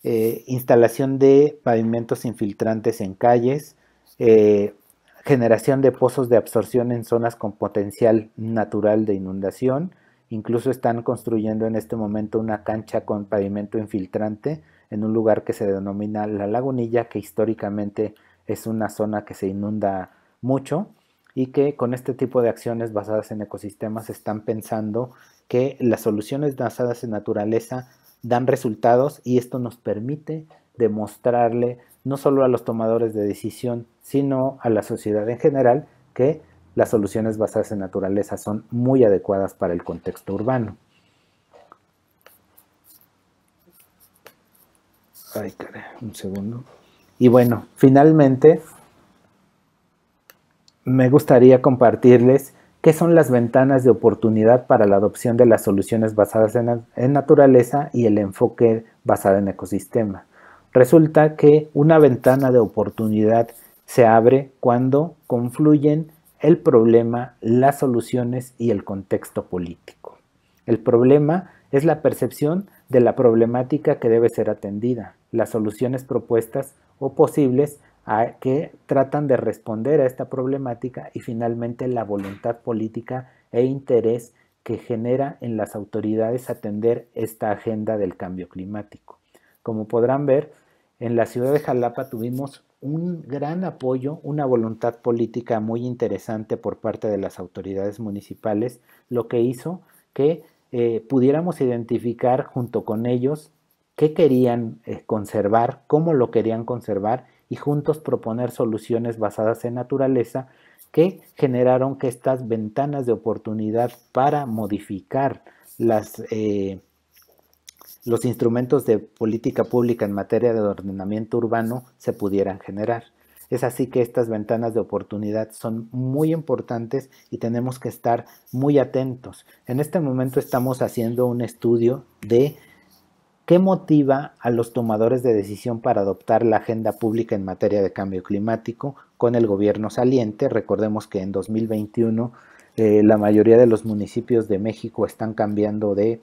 Speaker 1: instalación de pavimentos infiltrantes en calles, generación de pozos de absorción en zonas con potencial natural de inundación. Incluso están construyendo en este momento una cancha con pavimento infiltrante en un lugar que se denomina La Lagunilla, que históricamente es una zona que se inunda mucho, y que con este tipo de acciones basadas en ecosistemas están pensando que las soluciones basadas en naturaleza dan resultados, y esto nos permite demostrarle no solo a los tomadores de decisión, sino a la sociedad en general, que las soluciones basadas en naturaleza son muy adecuadas para el contexto urbano. Ay, caray, un segundo. Y bueno, finalmente me gustaría compartirles qué son las ventanas de oportunidad para la adopción de las soluciones basadas en naturaleza y el enfoque basado en ecosistema. Resulta que una ventana de oportunidad se abre cuando confluyen el problema, las soluciones y el contexto político. El problema es la percepción de la problemática que debe ser atendida, las soluciones propuestas o posibles que tratan de responder a esta problemática, y finalmente la voluntad política e interés que genera en las autoridades atender esta agenda del cambio climático. Como podrán ver, en la ciudad de Jalapa tuvimos un gran apoyo, una voluntad política muy interesante por parte de las autoridades municipales, lo que hizo que pudiéramos identificar junto con ellos qué querían conservar, cómo lo querían conservar, y juntos proponer soluciones basadas en naturaleza que generaron que estas ventanas de oportunidad para modificar los instrumentos de política pública en materia de ordenamiento urbano se pudieran generar. Es así que estas ventanas de oportunidad son muy importantes y tenemos que estar muy atentos. En este momento estamos haciendo un estudio de ¿qué motiva a los tomadores de decisión para adoptar la agenda pública en materia de cambio climático con el gobierno saliente? Recordemos que en 2021 la mayoría de los municipios de México están cambiando de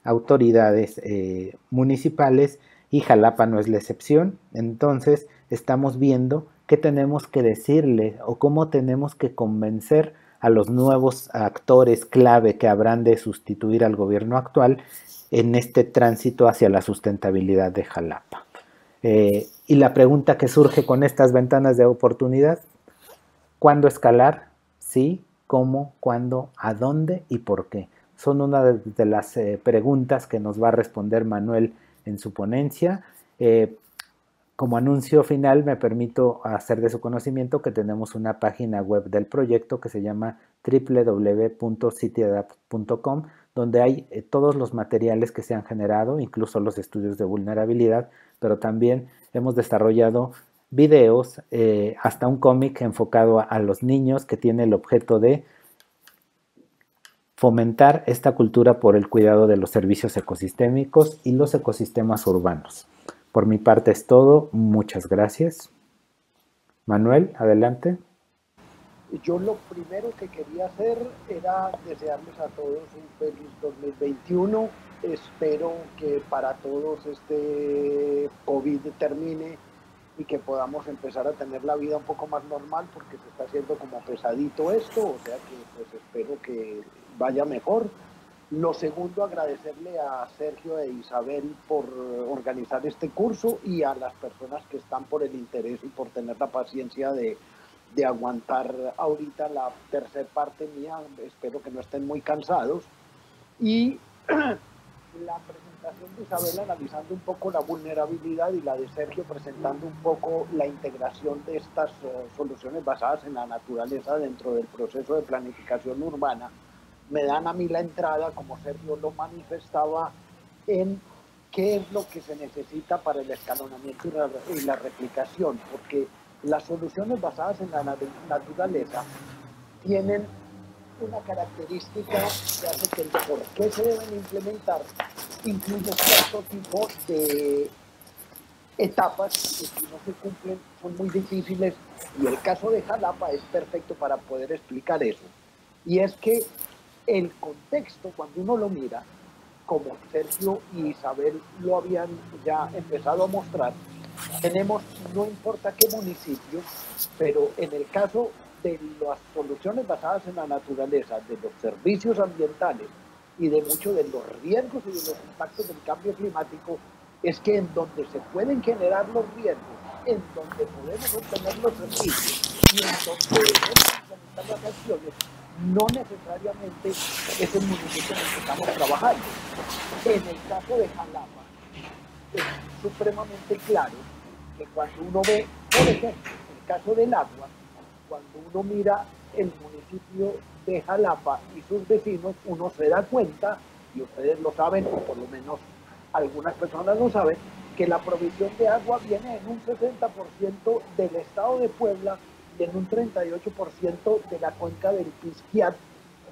Speaker 1: autoridades municipales y Jalapa no es la excepción. Entonces estamos viendo qué tenemos que decirle o cómo tenemos que convencer a los nuevos actores clave que habrán de sustituir al gobierno actual en este tránsito hacia la sustentabilidad de Jalapa. Y la pregunta que surge con estas ventanas de oportunidad: ¿cuándo escalar? ¿Sí? ¿Cómo? ¿Cuándo? ¿A dónde? ¿Y por qué? Son una de las preguntas que nos va a responder Manuel en su ponencia. Como anuncio final, me permito hacer de su conocimiento que tenemos una página web del proyecto que se llama www.cityadapt.com, donde hay todos los materiales que se han generado, incluso los estudios de vulnerabilidad, pero también hemos desarrollado videos, hasta un cómic enfocado a los niños que tiene el objeto de fomentar esta cultura por el cuidado de los servicios ecosistémicos y los ecosistemas urbanos. Por mi parte es todo. Muchas gracias. Manuel, adelante.
Speaker 7: Yo lo primero que quería hacer era desearles a todos un feliz 2021. Espero que para todos este COVID termine y que podamos empezar a tener la vida un poco más normal, porque se está haciendo como pesadito esto, o sea que pues espero que vaya mejor. Lo segundo, agradecerle a Sergio e Isabel por organizar este curso y a las personas que están por el interés y por tener la paciencia de aguantar ahorita la tercera parte mía. Espero que no estén muy cansados. Y la presentación de Isabel analizando un poco la vulnerabilidad y la de Sergio presentando un poco la integración de estas soluciones basadas en la naturaleza dentro del proceso de planificación urbana, me dan a mí la entrada, como Sergio lo manifestaba, en qué es lo que se necesita para el escalonamiento y la replicación, porque las soluciones basadas en la naturaleza tienen una característica que hace que el por qué se deben implementar incluye cierto tipo de etapas que si no se cumplen son muy difíciles, y el caso de Jalapa es perfecto para poder explicar eso. Y es que el contexto, cuando uno lo mira, como Sergio y Isabel lo habían ya empezado a mostrar, tenemos, no importa qué municipio, pero en el caso de las soluciones basadas en la naturaleza, de los servicios ambientales y de muchos de los riesgos y de los impactos del cambio climático, es que en donde se pueden generar los riesgos, en donde podemos obtener los servicios y en donde debemos implementar las acciones, no necesariamente es el municipio en el que estamos trabajando. En el caso de Jalapa, es supremamente claro que cuando uno ve, por ejemplo, el caso del agua, cuando uno mira el municipio de Jalapa y sus vecinos, uno se da cuenta, y ustedes lo saben, o por lo menos algunas personas lo saben, que la provisión de agua viene en un 60% del estado de Puebla y en un 38% de la cuenca del Pisquiat,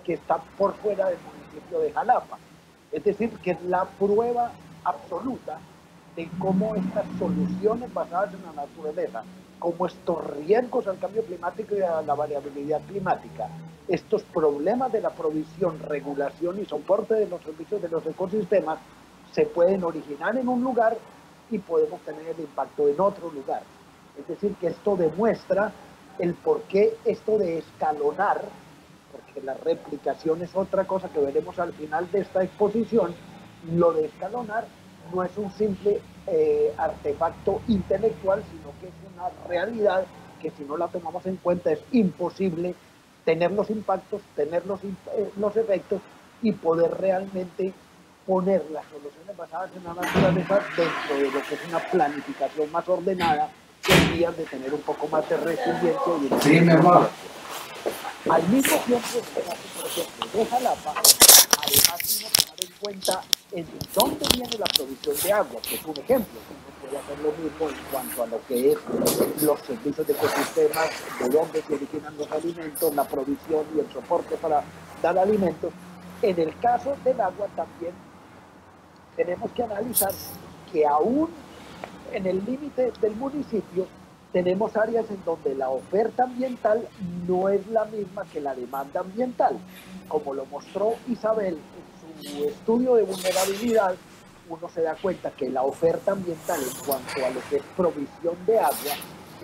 Speaker 7: que está por fuera del municipio de Jalapa. Es decir, que es la prueba absoluta de cómo estas soluciones basadas en la naturaleza, como estos riesgos al cambio climático y a la variabilidad climática, estos problemas de la provisión, regulación y soporte de los servicios de los ecosistemas, se pueden originar en un lugar y podemos tener el impacto en otro lugar. Es decir, que esto demuestra el por qué esto de escalonar, porque la replicación es otra cosa que veremos al final de esta exposición, lo de escalonar no es un simple artefacto intelectual, sino que es una realidad que si no la tomamos en cuenta es imposible tener los impactos, tener los efectos y poder realmente poner las soluciones basadas en la naturaleza dentro de lo que es una planificación más ordenada, que días de tener un poco más de resiliencia y
Speaker 1: sí, mi amor.
Speaker 7: Al mismo tiempo, por ejemplo, de Jalapa, además uno tomar en cuenta en dónde viene la provisión de agua, que es un ejemplo. Uno puede hacer lo mismo en cuanto a lo que es los servicios de ecosistemas, de dónde se originan los alimentos, la provisión y el soporte para dar alimentos. En el caso del agua también tenemos que analizar que aún en el límite del municipio tenemos áreas en donde la oferta ambiental no es la misma que la demanda ambiental. Como lo mostró Isabel en su estudio de vulnerabilidad, uno se da cuenta que la oferta ambiental en cuanto a lo que es provisión de agua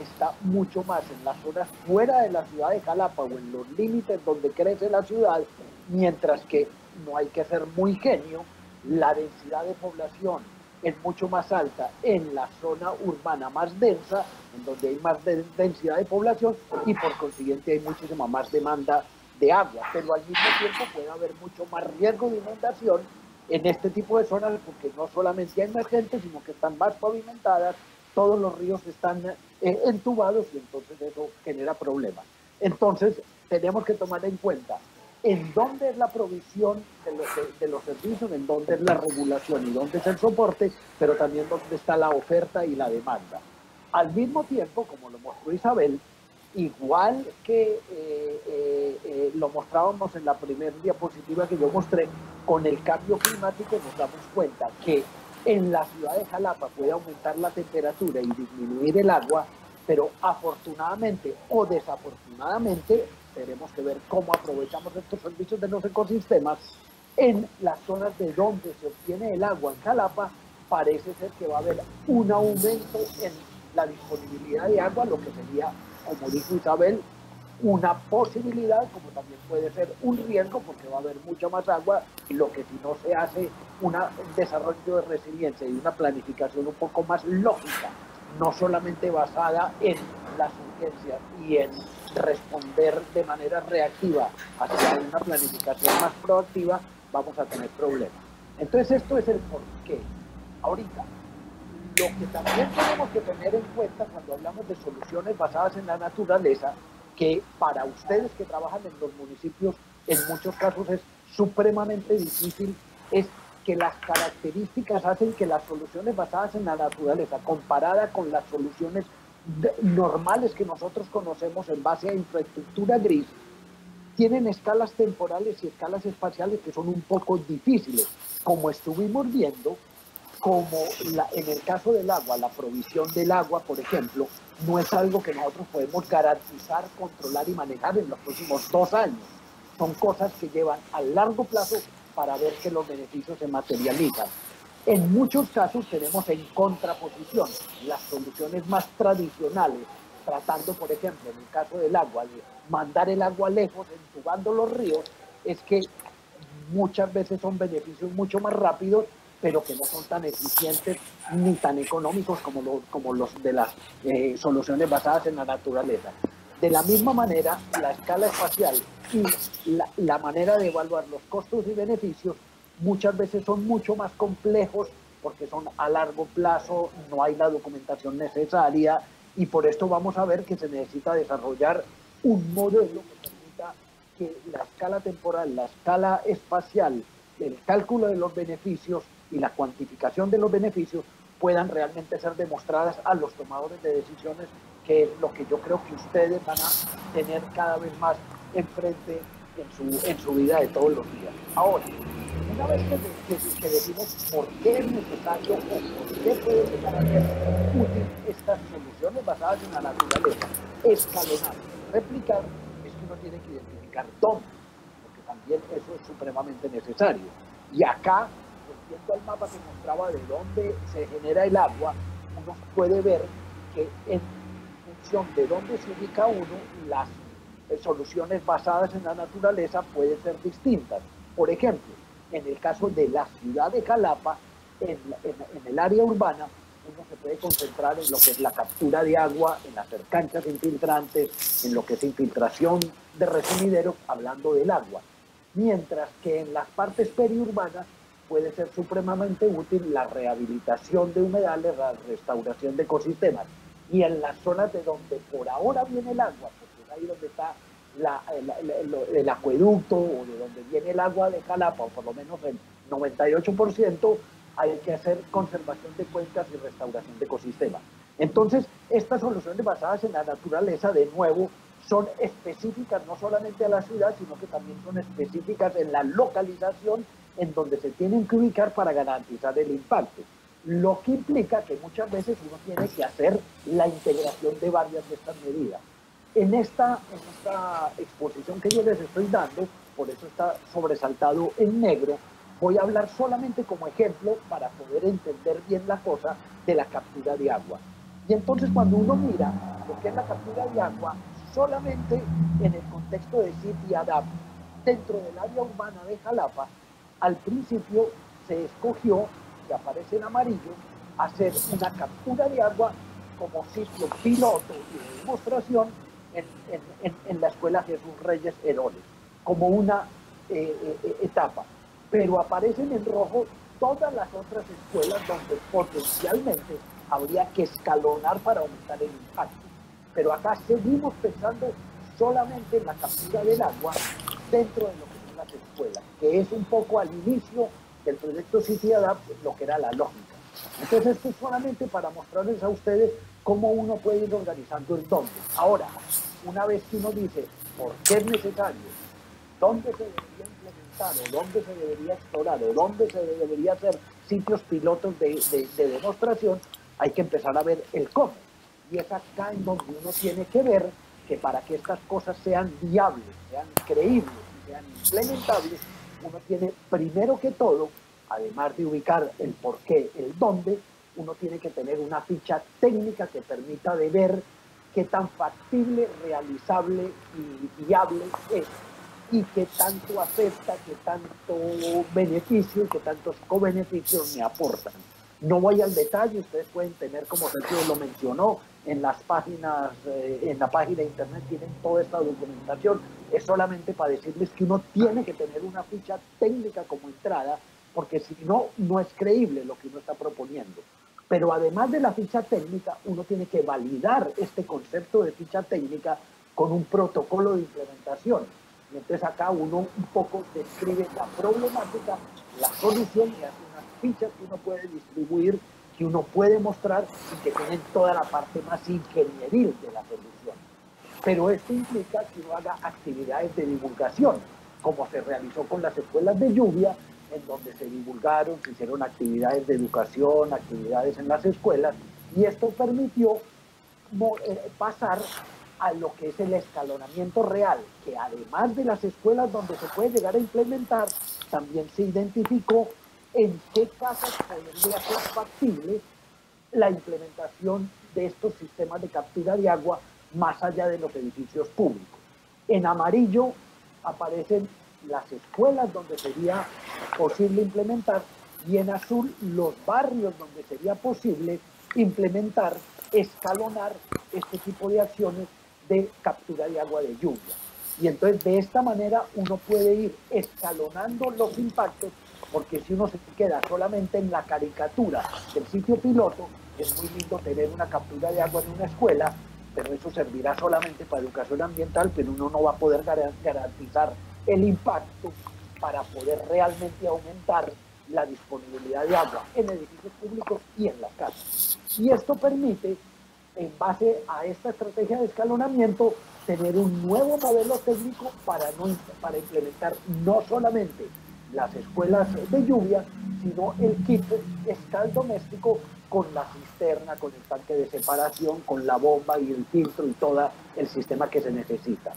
Speaker 7: está mucho más en las zonas fuera de la ciudad de Jalapa o en los límites donde crece la ciudad, mientras que, no hay que ser muy genio, la densidad de población es mucho más alta en la zona urbana más densa, en donde hay más densidad de población y por consiguiente hay muchísima más demanda de agua, pero al mismo tiempo puede haber mucho más riesgo de inundación en este tipo de zonas porque no solamente hay más gente, sino que están más pavimentadas, todos los ríos están entubados y entonces eso genera problemas. Entonces tenemos que tomar en cuenta en dónde es la provisión de los servicios, en dónde es la regulación y dónde es el soporte, pero también dónde está la oferta y la demanda. Al mismo tiempo, como lo mostró Isabel, igual que lo mostrábamos en la primera diapositiva que yo mostré, con el cambio climático nos damos cuenta que en la ciudad de Jalapa puede aumentar la temperatura y disminuir el agua, pero afortunadamente o desafortunadamente tenemos que ver cómo aprovechamos estos servicios de los ecosistemas. En las zonas de donde se obtiene el agua en Jalapa parece ser que va a haber un aumento en la disponibilidad de agua, lo que sería, como dijo Isabel, una posibilidad, como también puede ser un riesgo, porque va a haber mucha más agua, lo que si no se hace un desarrollo de resiliencia y una planificación un poco más lógica, no solamente basada en las urgencias y en responder de manera reactiva hacia una planificación más proactiva, vamos a tener problemas. Entonces esto es el porqué. Ahorita, lo que también tenemos que tener en cuenta cuando hablamos de soluciones basadas en la naturaleza, que para ustedes que trabajan en los municipios en muchos casos es supremamente difícil, es que las características hacen que las soluciones basadas en la naturaleza, comparada con las soluciones normales que nosotros conocemos en base a infraestructura gris, tienen escalas temporales y escalas espaciales que son un poco difíciles. Como estuvimos viendo, como en el caso del agua, la provisión del agua, por ejemplo, no es algo que nosotros podemos garantizar, controlar y manejar en los próximos 2 años. Son cosas que llevan a largo plazo para ver que los beneficios se materializan. En muchos casos tenemos en contraposición las soluciones más tradicionales, tratando, por ejemplo, en el caso del agua, de mandar el agua lejos, entubando los ríos, es que muchas veces son beneficios mucho más rápidos, pero que no son tan eficientes ni tan económicos como los de las soluciones basadas en la naturaleza. De la misma manera, la escala espacial y la manera de evaluar los costos y beneficios muchas veces son mucho más complejos porque son a largo plazo, no hay la documentación necesaria y por esto vamos a ver que se necesita desarrollar un modelo que permita que la escala temporal, la escala espacial, el cálculo de los beneficios y la cuantificación de los beneficios puedan realmente ser demostradas a los tomadores de decisiones, que es lo que yo creo que ustedes van a tener cada vez más enfrente en su vida de todos los días. Ahora, una vez que decimos por qué es necesario o por qué puede llegar a ser útil estas soluciones basadas en la naturaleza, escalonar, replicar, es que uno tiene que identificar dónde, porque también eso es supremamente necesario. Y acá, viendo el mapa que mostraba de dónde se genera el agua, uno puede ver que en función de dónde se ubica uno, las soluciones basadas en la naturaleza pueden ser distintas. Por ejemplo, en el caso de la ciudad de Jalapa, en el área urbana, uno se puede concentrar en lo que es la captura de agua, en hacer canchas infiltrantes, en lo que es infiltración de resumideros, hablando del agua. Mientras que en las partes periurbanas puede ser supremamente útil la rehabilitación de humedales, la restauración de ecosistemas. Y en las zonas de donde por ahora viene el agua, porque es ahí donde está el acueducto o de donde viene el agua de Jalapa, o por lo menos el 98%, hay que hacer conservación de cuencas y restauración de ecosistemas. Entonces, estas soluciones basadas en la naturaleza, de nuevo, son específicas no solamente a la ciudad, sino que también son específicas en la localización en donde se tienen que ubicar para garantizar el impacto. Lo que implica que muchas veces uno tiene que hacer la integración de varias de estas medidas. En esta exposición que yo les estoy dando, por eso está sobresaltado en negro, voy a hablar solamente como ejemplo para poder entender bien la cosa de la captura de agua. Y entonces cuando uno mira lo que es la captura de agua, solamente en el contexto de City Adapt, dentro del área urbana de Jalapa, al principio se escogió, que aparece en amarillo, hacer una captura de agua como sitio piloto y de demostración en la Escuela Jesús Reyes Heroles, como una etapa. Pero aparecen en rojo todas las otras escuelas donde potencialmente habría que escalonar para aumentar el impacto. Pero acá seguimos pensando solamente en la captura del agua dentro de lo que son las escuelas, que es un poco al inicio del proyecto City Adapt lo que era la lógica. Entonces esto es solamente para mostrarles a ustedes cómo uno puede ir organizando el dónde. Ahora, una vez que uno dice por qué es necesario, dónde se debería implementar, o dónde se debería explorar, o dónde se debería hacer sitios pilotos de demostración, hay que empezar a ver el cómo. Y es acá en donde uno tiene que ver que para que estas cosas sean viables, sean creíbles y sean implementables, uno tiene primero que todo, además de ubicar el por qué, el dónde, uno tiene que tener una ficha técnica que permita de ver qué tan factible, realizable y viable es, y qué tanto acepta, qué tanto beneficio, qué tantos cobeneficios me aportan. No voy al detalle, ustedes pueden tener, como Sergio lo mencionó, en las páginas, en la página de internet tienen toda esta documentación. Es solamente para decirles que uno tiene que tener una ficha técnica como entrada, porque si no, no es creíble lo que uno está proponiendo. Pero además de la ficha técnica, uno tiene que validar este concepto de ficha técnica con un protocolo de implementación. Y entonces acá uno un poco describe la problemática, la solución y hace unas fichas que uno puede distribuir, que uno puede mostrar y que tienen toda la parte más ingenieril de la solución. Pero esto implica que uno haga actividades de divulgación, como se realizó con las escuelas de lluvia, en donde se divulgaron, se hicieron actividades de educación, actividades en las escuelas, y esto permitió pasar a lo que es el escalonamiento real, que además de las escuelas donde se puede llegar a implementar, también se identificó en qué casas podría ser factible la implementación de estos sistemas de captura de agua más allá de los edificios públicos. En amarillo aparecen las escuelas donde sería posible implementar y en azul los barrios donde sería posible implementar, escalonar este tipo de acciones de captura de agua de lluvia. Y entonces de esta manera uno puede ir escalonando los impactos, porque si uno se queda solamente en la caricatura del sitio piloto, es muy lindo tener una captura de agua en una escuela, pero eso servirá solamente para educación ambiental, pero uno no va a poder garantizar el impacto para poder realmente aumentar la disponibilidad de agua en edificios públicos y en las casas. Y esto permite, en base a esta estrategia de escalonamiento, tener un nuevo modelo técnico para implementar no solamente las escuelas de lluvia, sino el kit escal doméstico con la cisterna, con el tanque de separación, con la bomba y el filtro y todo el sistema que se necesita.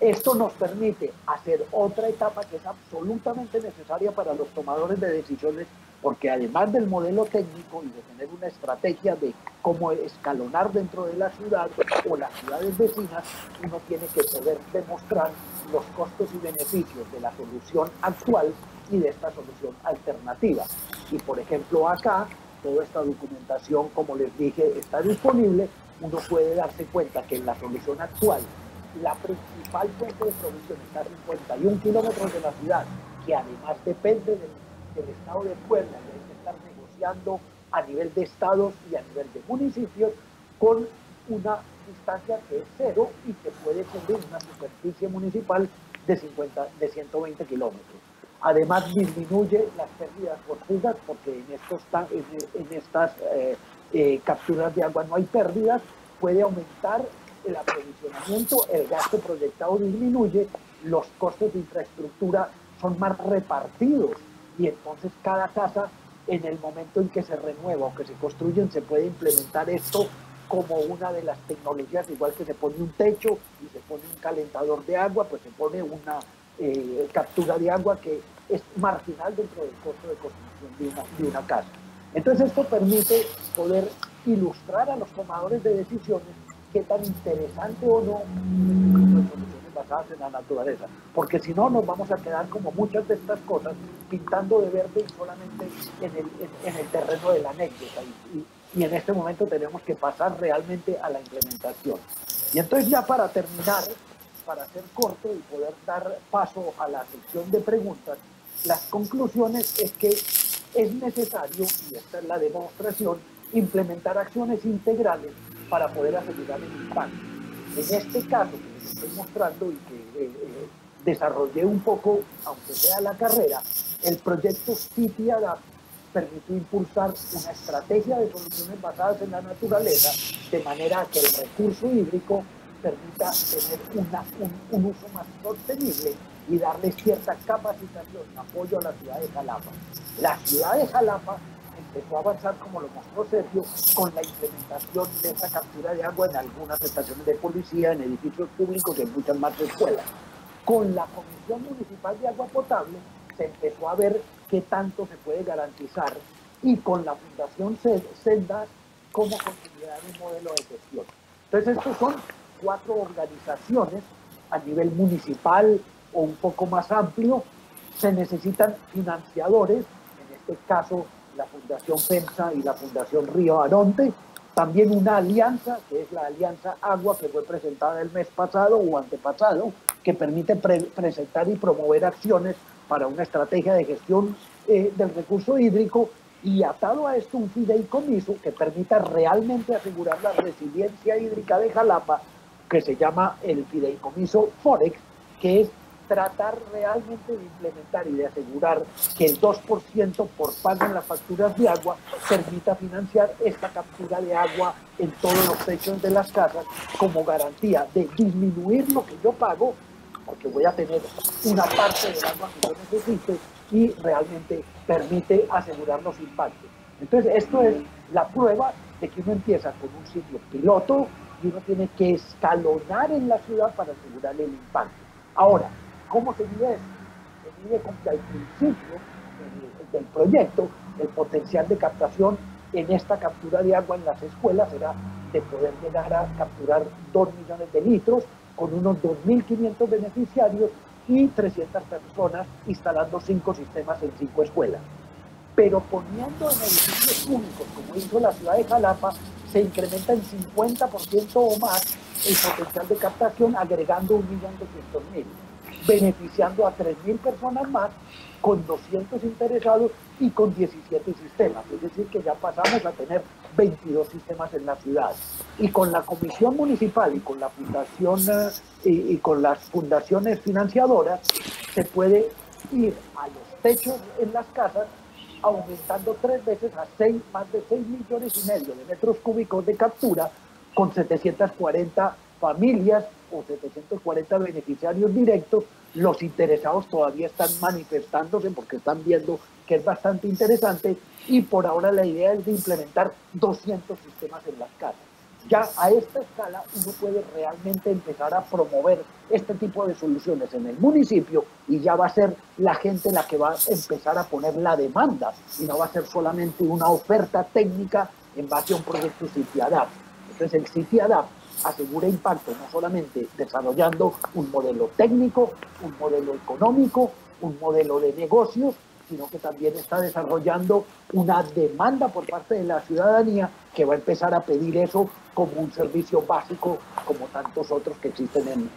Speaker 7: Esto nos permite hacer otra etapa que es absolutamente necesaria para los tomadores de decisiones, porque además del modelo técnico y de tener una estrategia de cómo escalonar dentro de la ciudad o las ciudades vecinas, uno tiene que poder demostrar los costos y beneficios de la solución actual y de esta solución alternativa. Y por ejemplo acá, toda esta documentación, como les dije, está disponible. Uno puede darse cuenta que en la solución actual, la principal fuente de provisión está a 51 kilómetros de la ciudad, que además depende del estado de Puebla, y hay que estar negociando a nivel de estados y a nivel de municipios con una distancia que es cero y que puede cubrir una superficie municipal de 120 kilómetros. Además disminuye las pérdidas por fugas, porque en estas capturas de agua no hay pérdidas, puede aumentar el aprovisionamiento, el gasto proyectado disminuye, los costos de infraestructura son más repartidos y entonces cada casa en el momento en que se renueva o que se construyen se puede implementar esto como una de las tecnologías, igual que se pone un techo y se pone un calentador de agua, pues se pone una captura de agua que es marginal dentro del costo de construcción de una casa. Entonces esto permite poder ilustrar a los tomadores de decisiones qué tan interesante o no las soluciones basadas en la naturaleza, porque si no nos vamos a quedar como muchas de estas cosas pintando de verde solamente en el terreno de la anécdota y en este momento tenemos que pasar realmente a la implementación. Y entonces ya para terminar, para hacer corto y poder dar paso a la sección de preguntas, las conclusiones es que es necesario, y esta es la demostración, implementar acciones integrales para poder asegurar el impacto. En este caso que les estoy mostrando y que desarrollé un poco, aunque sea la carrera, el proyecto City Adapt permitió impulsar una estrategia de soluciones basadas en la naturaleza, de manera que el recurso hídrico permita tener un uso más sostenible y darle cierta capacitación y apoyo a la ciudad de Jalapa. La ciudad de Jalapa empezó a avanzar, como lo mostró Sergio, con la implementación de esa captura de agua en algunas estaciones de policía, en edificios públicos y en muchas más escuelas. Con la Comisión Municipal de Agua Potable se empezó a ver qué tanto se puede garantizar, y con la Fundación Sendas cómo considerar un modelo de gestión. Entonces estos son 4 organizaciones a nivel municipal o un poco más amplio. Se necesitan financiadores, en este caso la Fundación FEMSA y la Fundación Río Aronte, también una alianza, que es la Alianza Agua, que fue presentada el mes pasado o antepasado, que permite presentar y promover acciones para una estrategia de gestión del recurso hídrico, y atado a esto un fideicomiso que permita realmente asegurar la resiliencia hídrica de Jalapa, que se llama el fideicomiso Forex, que es tratar realmente de implementar y de asegurar que el 2% por pago en las facturas de agua permita financiar esta captura de agua en todos los techos de las casas, como garantía de disminuir lo que yo pago, porque voy a tener una parte del agua que yo necesite, y realmente permite asegurar los impactos. Entonces, esto es la prueba de que uno empieza con un sitio piloto y uno tiene que escalonar en la ciudad para asegurar el impacto. Ahora, ¿cómo se mide esto? Se mide con que al principio del proyecto, el potencial de captación en esta captura de agua en las escuelas era de poder llegar a capturar 2 millones de litros, con unos 2.500 beneficiarios y 300 personas instalando 5 sistemas en 5 escuelas. Pero poniendo en edificios públicos, como hizo la ciudad de Jalapa, se incrementa en 50% o más el potencial de captación, agregando 1.200.000, beneficiando a 3.000 personas más, con 200 interesados y con 17 sistemas. Es decir, que ya pasamos a tener 22 sistemas en la ciudad. Y con la Comisión Municipal y con la Fundación y con las fundaciones financiadoras, se puede ir a los techos en las casas, aumentando 3 veces a más de 6,5 millones de metros cúbicos de captura, con 740 familias o 740 beneficiarios directos. Los interesados todavía están manifestándose porque están viendo que es bastante interesante, y por ahora la idea es de implementar 200 sistemas en las casas. Ya a esta escala uno puede realmente empezar a promover este tipo de soluciones en el municipio, y ya va a ser la gente la que va a empezar a poner la demanda, y no va a ser solamente una oferta técnica en base a un proyecto City Adapt. Entonces el City Adapt asegura impacto no solamente desarrollando un modelo técnico, un modelo económico, un modelo de negocios, sino que también está desarrollando una demanda por parte de la ciudadanía, que va a empezar a pedir eso como un servicio básico, como tantos otros que existen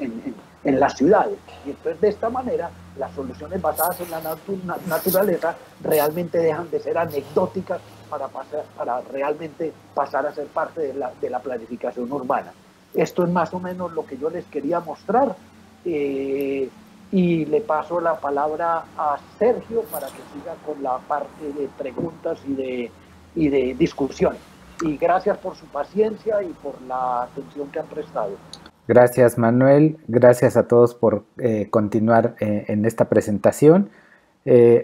Speaker 7: en las ciudades. Y entonces, de esta manera, las soluciones basadas en la naturaleza realmente dejan de ser anecdóticas para realmente pasar a ser parte de la planificación urbana. Esto es más o menos lo que yo les quería mostrar, y le paso la palabra a Sergio para que siga con la parte de preguntas y de discusión. Y gracias por su paciencia y por la atención que han prestado.
Speaker 1: Gracias, Manuel. Gracias a todos por continuar en esta presentación.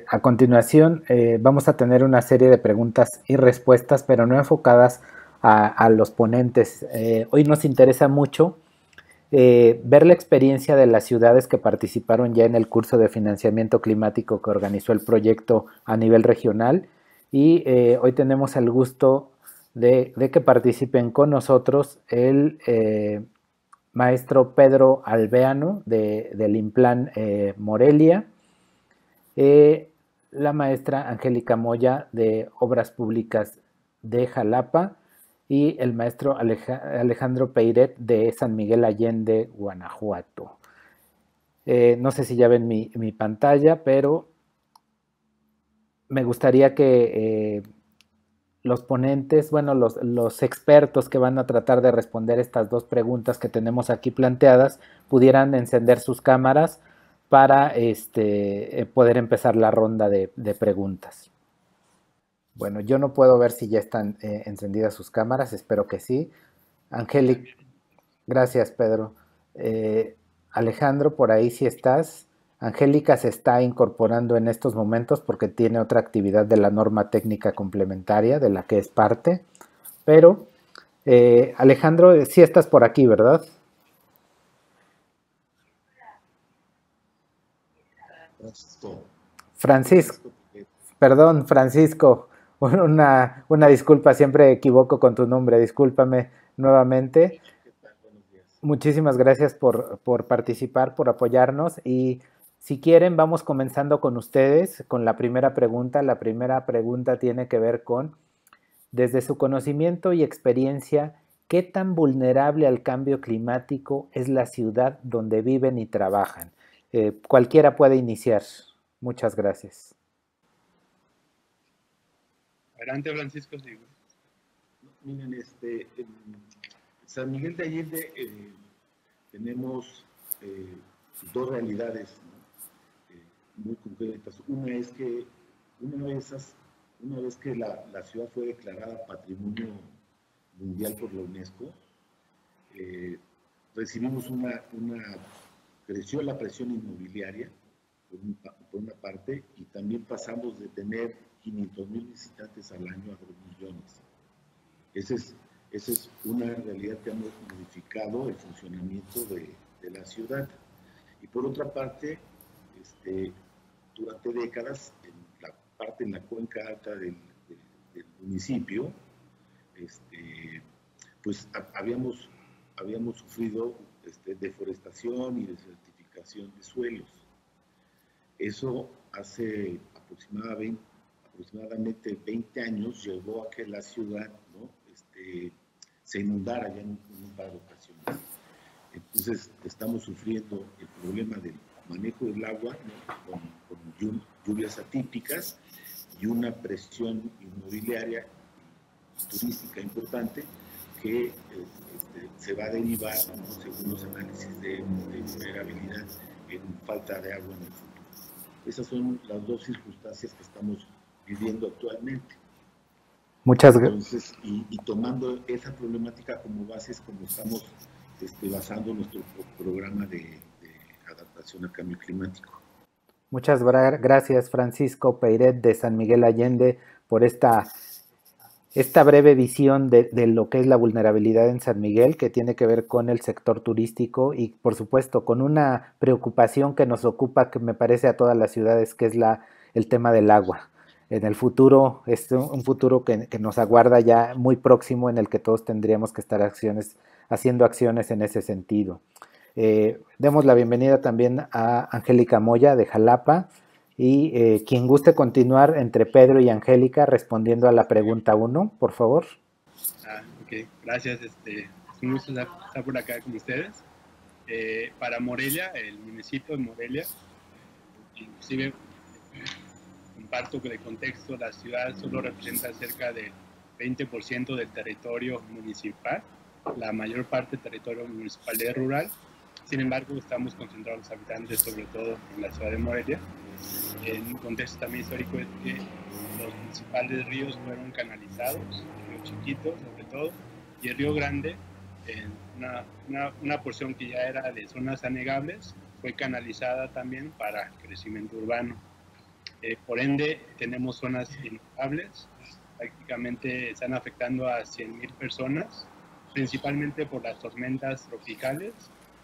Speaker 1: A continuación vamos a tener una serie de preguntas y respuestas, pero no enfocadas a los ponentes. Hoy nos interesa mucho ver la experiencia de las ciudades que participaron ya en el curso de financiamiento climático que organizó el proyecto a nivel regional, y hoy tenemos el gusto de que participen con nosotros el maestro Pedro Alveano del INPLAN Morelia, la maestra Angélica Moya de Obras Públicas de Jalapa, y el maestro Alejandro Peiret de San Miguel Allende, Guanajuato. No sé si ya ven mi pantalla, pero me gustaría que los ponentes, bueno, los expertos que van a tratar de responder estas dos preguntas que tenemos aquí planteadas, pudieran encender sus cámaras para poder empezar la ronda de preguntas. Bueno, yo no puedo ver si ya están encendidas sus cámaras, espero que sí. Angélica, gracias Pedro. Alejandro, por ahí sí estás. Angélica se está incorporando en estos momentos porque tiene otra actividad de la norma técnica complementaria de la que es parte. Pero, Alejandro, sí estás por aquí, ¿verdad? Francisco, perdón, Francisco, una disculpa, siempre equivoco con tu nombre, discúlpame nuevamente. Muchísimas gracias por participar, por apoyarnos y si quieren vamos comenzando con ustedes con la primera pregunta. La primera pregunta tiene que ver con, desde su conocimiento y experiencia, ¿qué tan vulnerable al cambio climático es la ciudad donde viven y trabajan? Cualquiera puede iniciar. Muchas gracias.
Speaker 8: Adelante, Francisco. Sí.
Speaker 9: Miren, en San Miguel de Allende tenemos dos realidades, ¿no? Muy concretas. Una es que una vez que la ciudad fue declarada Patrimonio Mundial por la UNESCO, recibimos creció la presión inmobiliaria por una parte, y también pasamos de tener 500,000 visitantes al año a 2 millones. Esa es una realidad que ha modificado el funcionamiento de la ciudad. Y por otra parte, durante décadas, en la cuenca alta del municipio, pues habíamos sufrido deforestación y desertificación de suelos. Eso hace aproximadamente 20 años llevó a que la ciudad, ¿no?, se inundara ya en un par de ocasiones. Entonces estamos sufriendo el problema del manejo del agua, ¿no?, con lluvias atípicas y una presión inmobiliaria turística importante que se va a derivar, ¿no?, según los análisis de vulnerabilidad, en falta de agua en el futuro. Esas son las dos circunstancias que estamos viviendo actualmente.
Speaker 1: Muchas gracias.
Speaker 9: Entonces, y tomando esa problemática como base es como estamos basando nuestro programa de adaptación al cambio climático.
Speaker 1: Muchas gracias, Francisco Peiret de San Miguel Allende, por esta breve visión de lo que es la vulnerabilidad en San Miguel, que tiene que ver con el sector turístico y, por supuesto, con una preocupación que nos ocupa, que me parece a todas las ciudades, que es el tema del agua. En el futuro, es un futuro que nos aguarda ya muy próximo, en el que todos tendríamos que estar haciendo acciones en ese sentido. Demos la bienvenida también a Angélica Moya de Jalapa y quien guste continuar entre Pedro y Angélica respondiendo a la pregunta 1, por favor.
Speaker 8: Ok, gracias. Es un gusto estar por acá con ustedes. Para Morelia, el municipio de Morelia, inclusive comparto de contexto, la ciudad solo representa cerca del 20% del territorio municipal. La mayor parte del territorio municipal es rural. Sin embargo, estamos concentrados los habitantes, sobre todo en la ciudad de Morelia. En un contexto también histórico es que los principales ríos fueron canalizados, el río Chiquito sobre todo, y el río Grande, en una porción que ya era de zonas anegables, fue canalizada también para crecimiento urbano. Por ende, tenemos zonas inundables, prácticamente están afectando a 100,000 personas, principalmente por las tormentas tropicales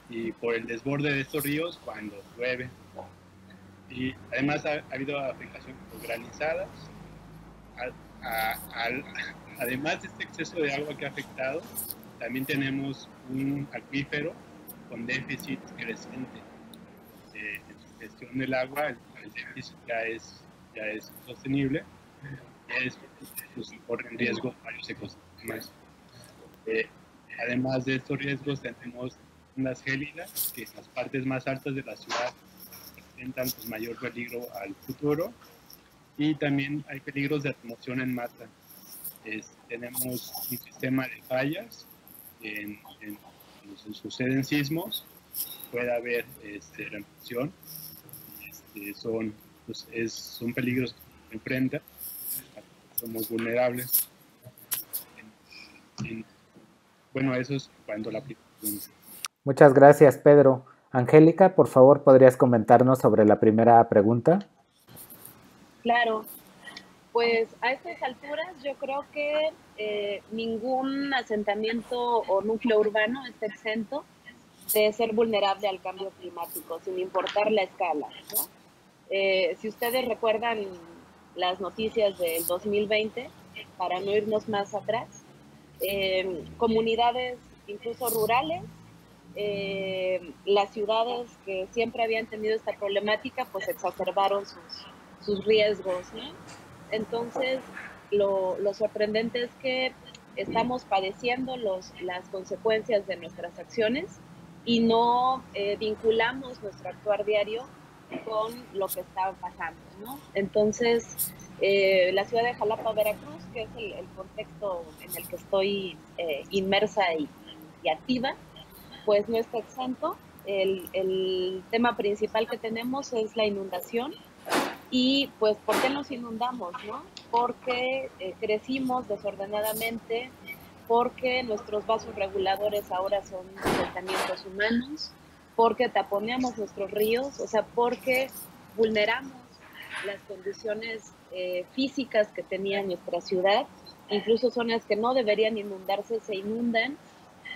Speaker 8: y por el desborde de estos ríos cuando llueve. Y además ha habido afectaciones por granizadas. Además de este exceso de agua que ha afectado, también tenemos un acuífero con déficit creciente. En su gestión del agua, el déficit ya es sostenible, pues, corren riesgo varios ecosistemas. Además de estos riesgos, tenemos unas gélidas que en las partes más altas de la ciudad presentan pues, mayor peligro al futuro. y también hay peligros de remoción en masa. Tenemos un sistema de fallas cuando suceden sismos, puede haber remoción. Son peligros que se enfrentan, somos vulnerables. Bueno, eso es cuando la aplicación.
Speaker 1: Muchas gracias, Pedro. Angélica, por favor, ¿podrías comentarnos sobre la primera pregunta?
Speaker 5: Claro, pues a estas alturas yo creo que ningún asentamiento o núcleo urbano está exento de ser vulnerable al cambio climático, sin importar la escala, ¿no? Si ustedes recuerdan las noticias del 2020, para no irnos más atrás, comunidades incluso rurales, las ciudades que siempre habían tenido esta problemática, pues exacerbaron sus riesgos, ¿no? Entonces, lo sorprendente es que estamos padeciendo las consecuencias de nuestras acciones y no vinculamos nuestro actuar diario con lo que está pasando, ¿no? Entonces, la ciudad de Jalapa, Veracruz, que es el contexto en el que estoy inmersa y activa, pues no está exento. El tema principal que tenemos es la inundación. Y pues, ¿por qué nos inundamos, no? Porque crecimos desordenadamente, porque nuestros vasos reguladores ahora son asentamientos humanos, porque taponeamos nuestros ríos, o sea, porque vulneramos las condiciones físicas que tenía nuestra ciudad, incluso zonas que no deberían inundarse se inundan,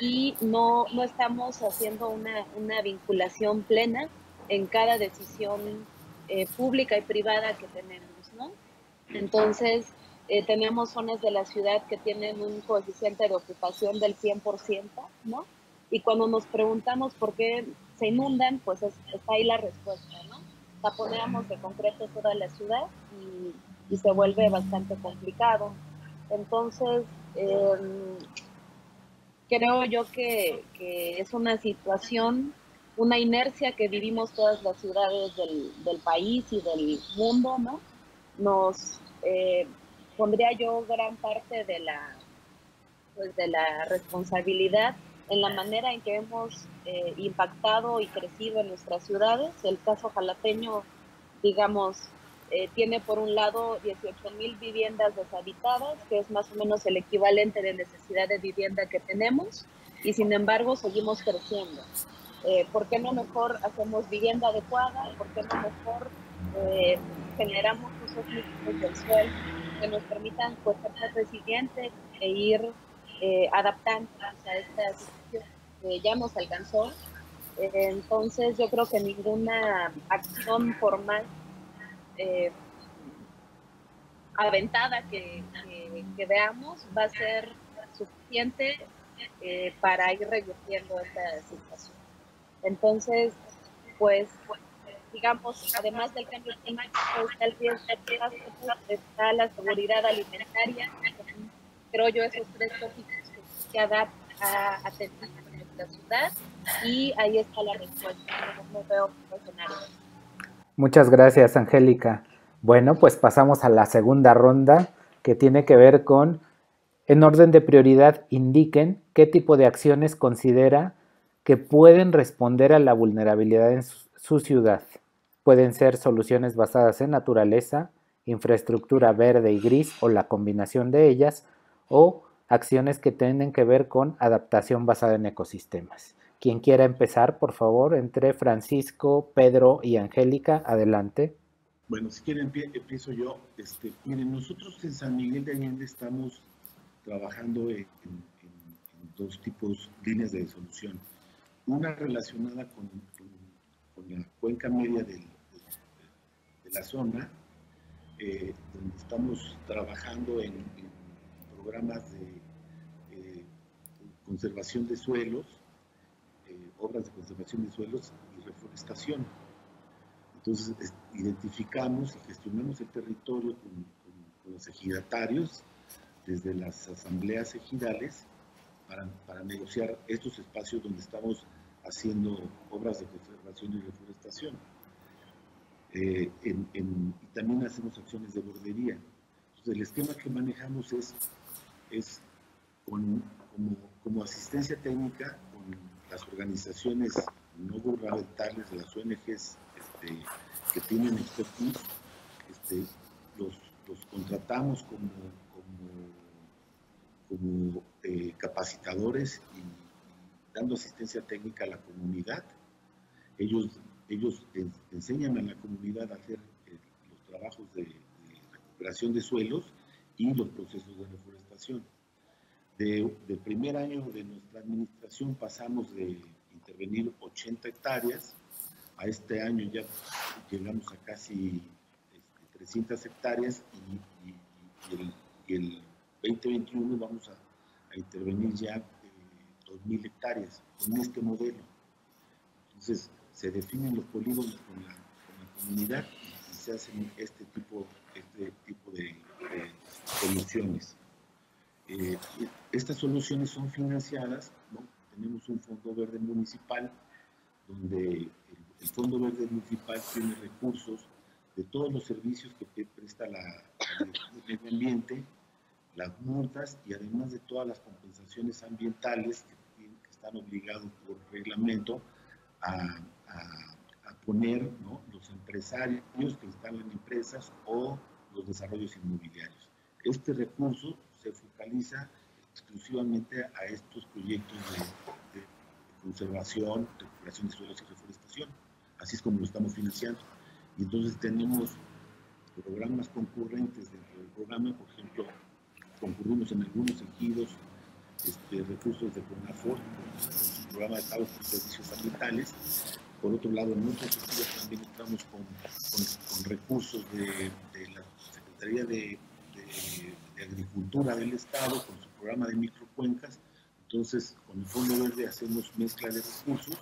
Speaker 5: y no estamos haciendo una vinculación plena en cada decisión pública y privada que tenemos, ¿no? Entonces, tenemos zonas de la ciudad que tienen un coeficiente de ocupación del 100%, ¿no? Y cuando nos preguntamos por qué se inundan, pues está ahí la respuesta, ¿no? Taponeamos de concreto toda la ciudad y se vuelve bastante complicado. Entonces, creo yo que es una situación, una inercia que vivimos todas las ciudades del país y del mundo, ¿no? Nos pondría yo gran parte de la responsabilidad en la manera en que hemos impactado y crecido en nuestras ciudades. El caso jalapeño, digamos, tiene por un lado 18,000 viviendas deshabitadas, que es más o menos el equivalente de necesidad de vivienda que tenemos, y sin embargo seguimos creciendo. ¿Por qué no mejor hacemos vivienda adecuada? ¿Por qué no mejor generamos usos líquidos del suelo que nos permitan, pues, ser más resilientes e ir adaptándonos a esta situación que ya nos alcanzó? Entonces yo creo que ninguna acción formal aventada que veamos va a ser suficiente para ir revirtiendo esta situación. Entonces, pues, digamos, además del cambio climático, está el riesgo de catástrofes, está la seguridad alimentaria. Creo yo esos tres tópicos que adaptan a atender a nuestra ciudad, y ahí está la respuesta. No veo escenarios.
Speaker 1: Muchas gracias, Angélica. Bueno, pues pasamos a la segunda ronda, que tiene que ver con, en orden de prioridad, indiquen qué tipo de acciones considera que pueden responder a la vulnerabilidad en su ciudad. Pueden ser soluciones basadas en naturaleza, infraestructura verde y gris o la combinación de ellas, o acciones que tienen que ver con adaptación basada en ecosistemas. Quien quiera empezar, por favor, entre Francisco, Pedro y Angélica, adelante.
Speaker 9: Bueno, si quieren empiezo yo. Miren, nosotros en San Miguel de Allende estamos trabajando en dos líneas de solución. Una relacionada con la cuenca media de la zona, donde estamos trabajando en programas de conservación de suelos, obras de conservación de suelos y reforestación. Entonces, identificamos y gestionamos el territorio con los ejidatarios desde las asambleas ejidales para negociar estos espacios donde estamos haciendo obras de conservación y reforestación. y también hacemos acciones de bordería. Entonces, el esquema que manejamos es como asistencia técnica con las organizaciones no gubernamentales, las ONGs que tienen expertise, los contratamos como capacitadores y dando asistencia técnica a la comunidad. Ellos enseñan a la comunidad a hacer los trabajos de recuperación de suelos y los procesos de reforestación. Del primer año de nuestra administración pasamos de intervenir 80 hectáreas, a este año ya llegamos a casi 300 hectáreas y el 2021 vamos a intervenir ya 2.000 hectáreas con este modelo. Entonces, se definen los polígonos con la comunidad y se hacen este tipo de soluciones. Estas soluciones son financiadas, ¿no? Tenemos un fondo verde municipal, donde el fondo verde municipal tiene recursos de todos los servicios que presta la Dirección de Medio Ambiente, las multas y además de todas las compensaciones ambientales que están obligados por reglamento a poner, ¿no? Los empresarios que instalan empresas o los desarrollos inmobiliarios. Este recurso se focaliza exclusivamente a estos proyectos de conservación, recuperación de suelos y reforestación. Así es como lo estamos financiando. Y entonces tenemos programas concurrentes dentro del programa. Por ejemplo, concurrimos en algunos ejidos recursos de CONAFOR, con su programa de pagos por servicios ambientales. Por otro lado, en otros ejidos también estamos con recursos de la Secretaría de Agricultura del Estado, con su programa de microcuencas. Entonces, con el Fondo Verde hacemos mezcla de recursos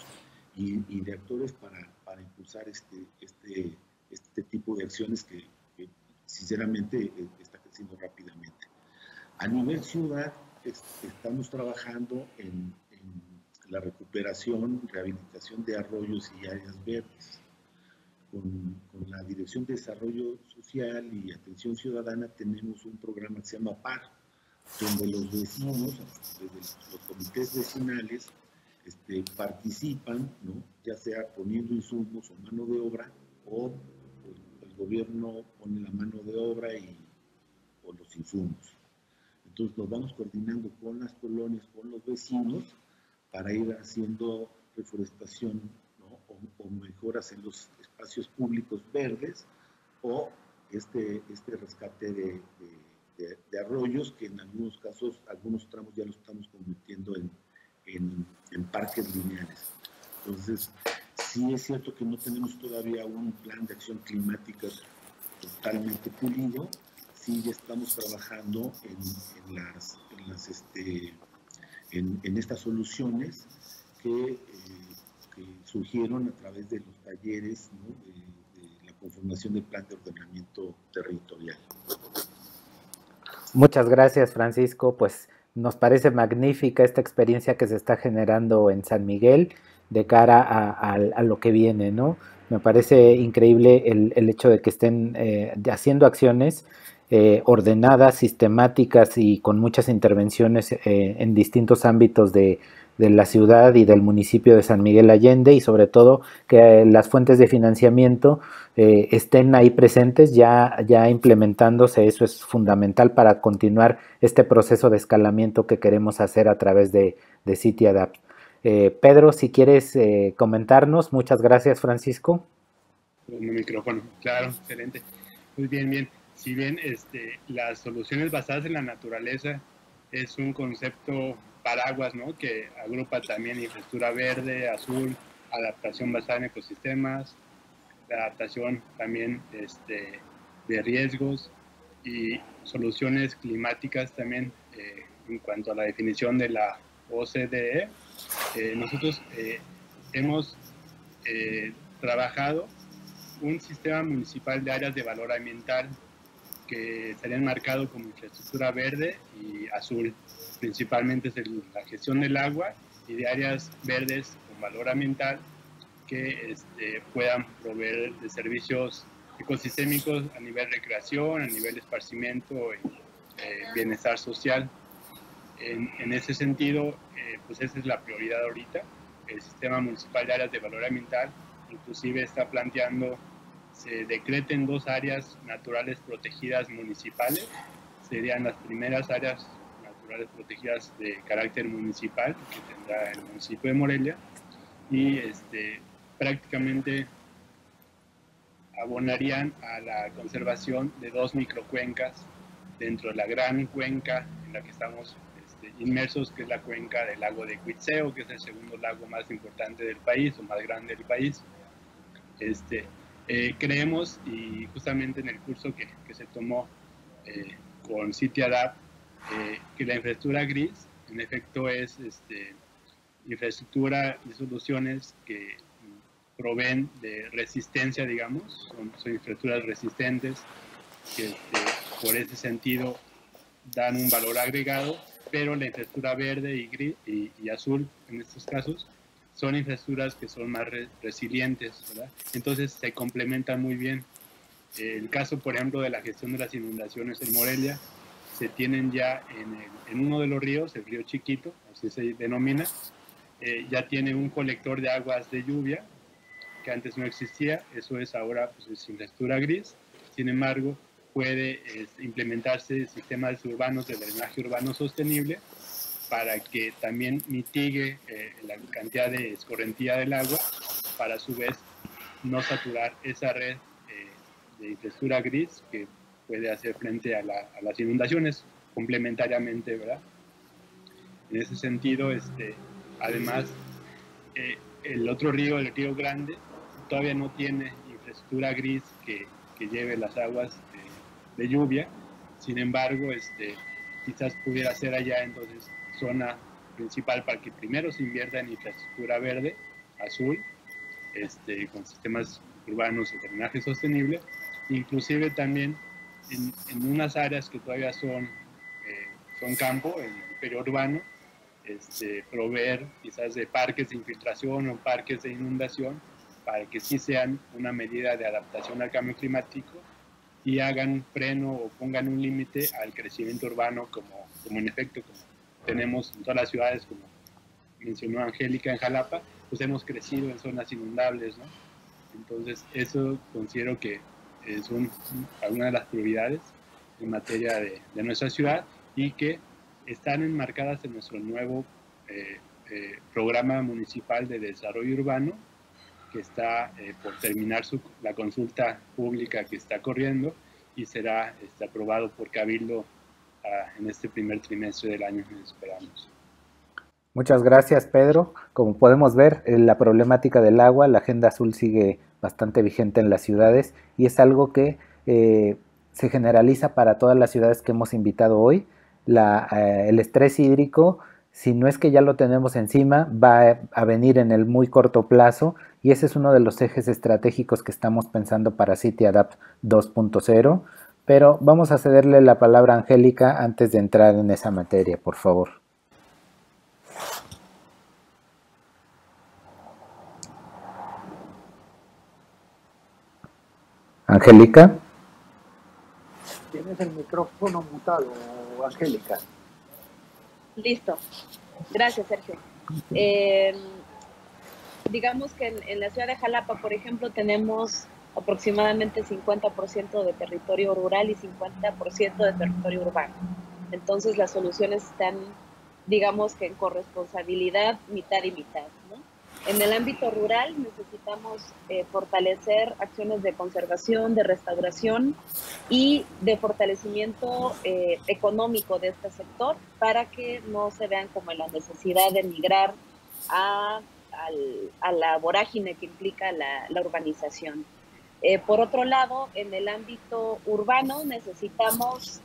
Speaker 9: y de actores para impulsar este tipo de acciones que sinceramente está creciendo rápidamente. A nivel ciudad, estamos trabajando en la recuperación, rehabilitación de arroyos y áreas verdes. Con la Dirección de Desarrollo Social y Atención Ciudadana tenemos un programa que se llama PAR, donde los vecinos, desde los comités vecinales, participan, ¿no? Ya sea poniendo insumos o mano de obra, o el gobierno pone la mano de obra o los insumos. Entonces nos vamos coordinando con las colonias, con los vecinos, para ir haciendo reforestación, ¿no? o mejoras en los espacios públicos verdes, o este rescate de arroyos, que en algunos casos, algunos tramos ya los estamos convirtiendo en parques lineales. Entonces, sí es cierto que no tenemos todavía un plan de acción climática totalmente pulido. Sí, ya estamos trabajando en estas soluciones que surgieron a través de los talleres, ¿no? de la conformación del plan de ordenamiento territorial.
Speaker 1: Muchas gracias, Francisco. Pues nos parece magnífica esta experiencia que se está generando en San Miguel de cara a lo que viene, ¿no? Me parece increíble el hecho de que estén haciendo acciones ordenadas, sistemáticas y con muchas intervenciones en distintos ámbitos de la ciudad y del municipio de San Miguel Allende, y sobre todo que las fuentes de financiamiento estén ahí presentes, ya implementándose. Eso es fundamental para continuar este proceso de escalamiento que queremos hacer a través de City Adapt. Pedro, si quieres comentarnos. Muchas gracias, Francisco.
Speaker 8: Un micrófono, claro, excelente. Muy bien. Si bien las soluciones basadas en la naturaleza es un concepto paraguas, ¿no? Que agrupa también infraestructura verde, azul, adaptación basada en ecosistemas, la adaptación también de riesgos y soluciones climáticas también. En cuanto a la definición de la OCDE, nosotros hemos trabajado un sistema municipal de áreas de valor ambiental que estarían marcados como infraestructura verde y azul. Principalmente es la gestión del agua y de áreas verdes con valor ambiental, que puedan proveer de servicios ecosistémicos a nivel recreación, a nivel esparcimiento y bienestar social. En ese sentido, pues esa es la prioridad ahorita. El Sistema Municipal de Áreas de Valor Ambiental inclusive está planteando se decreten 2 áreas naturales protegidas municipales. Serían las primeras áreas naturales protegidas de carácter municipal que tendrá el municipio de Morelia, y prácticamente abonarían a la conservación de 2 microcuencas dentro de la gran cuenca en la que estamos inmersos, que es la cuenca del lago de Cuitzeo, que es el segundo lago más importante del país o más grande del país. Creemos, y justamente en el curso que se tomó con City Adapt, que la infraestructura gris en efecto es infraestructura y soluciones que proveen de resistencia, digamos, son infraestructuras resistentes que por ese sentido dan un valor agregado, pero la infraestructura verde y gris y azul en estos casos son infraestructuras que son más resilientes, ¿verdad? Entonces se complementan muy bien. El caso, por ejemplo, de la gestión de las inundaciones en Morelia, se tienen ya en uno de los ríos, el río Chiquito, así se denomina, ya tiene un colector de aguas de lluvia, que antes no existía. Eso es ahora, pues, es infraestructura gris. Sin embargo, puede implementarse sistemas urbanos de drenaje urbano sostenible para que también mitigue la cantidad de escorrentía del agua, para a su vez no saturar esa red de infraestructura gris que puede hacer frente a las inundaciones complementariamente, ¿verdad? En ese sentido, además, el otro río, el Río Grande, todavía no tiene infraestructura gris que lleve las aguas de lluvia. Sin embargo, quizás pudiera ser allá entonces zona principal para que primero se invierta en infraestructura verde, azul, con sistemas urbanos de drenaje sostenible, inclusive también en unas áreas que todavía son campo, en el periurbano, proveer quizás de parques de infiltración o parques de inundación para que sí sean una medida de adaptación al cambio climático y hagan freno o pongan un límite al crecimiento urbano, como en efecto como tenemos en todas las ciudades, como mencionó Angélica en Jalapa, pues hemos crecido en zonas inundables, ¿no? Entonces eso considero que son algunas de las prioridades en materia de nuestra ciudad y que están enmarcadas en nuestro nuevo programa municipal de desarrollo urbano, que está por terminar la consulta pública que está corriendo y será aprobado por Cabildo en este primer trimestre del año, esperamos.
Speaker 1: Muchas gracias, Pedro. Como podemos ver, la problemática del agua, la Agenda Azul sigue bastante vigente en las ciudades y es algo que se generaliza para todas las ciudades que hemos invitado hoy. El estrés hídrico, si no es que ya lo tenemos encima, va a venir en el muy corto plazo y ese es uno de los ejes estratégicos que estamos pensando para City Adapt 2.0, pero vamos a cederle la palabra a Angélica antes de entrar en esa materia, por favor. Angélica.
Speaker 7: Tienes el micrófono mutado, Angélica.
Speaker 5: Listo. Gracias, Sergio. Digamos que en la ciudad de Jalapa, por ejemplo, tenemos aproximadamente 50% de territorio rural y 50% de territorio urbano. Entonces las soluciones están, digamos que en corresponsabilidad mitad y mitad, ¿no? En el ámbito rural necesitamos fortalecer acciones de conservación, de restauración y de fortalecimiento económico de este sector para que no se vean como en la necesidad de migrar a la vorágine que implica la urbanización. Por otro lado, en el ámbito urbano necesitamos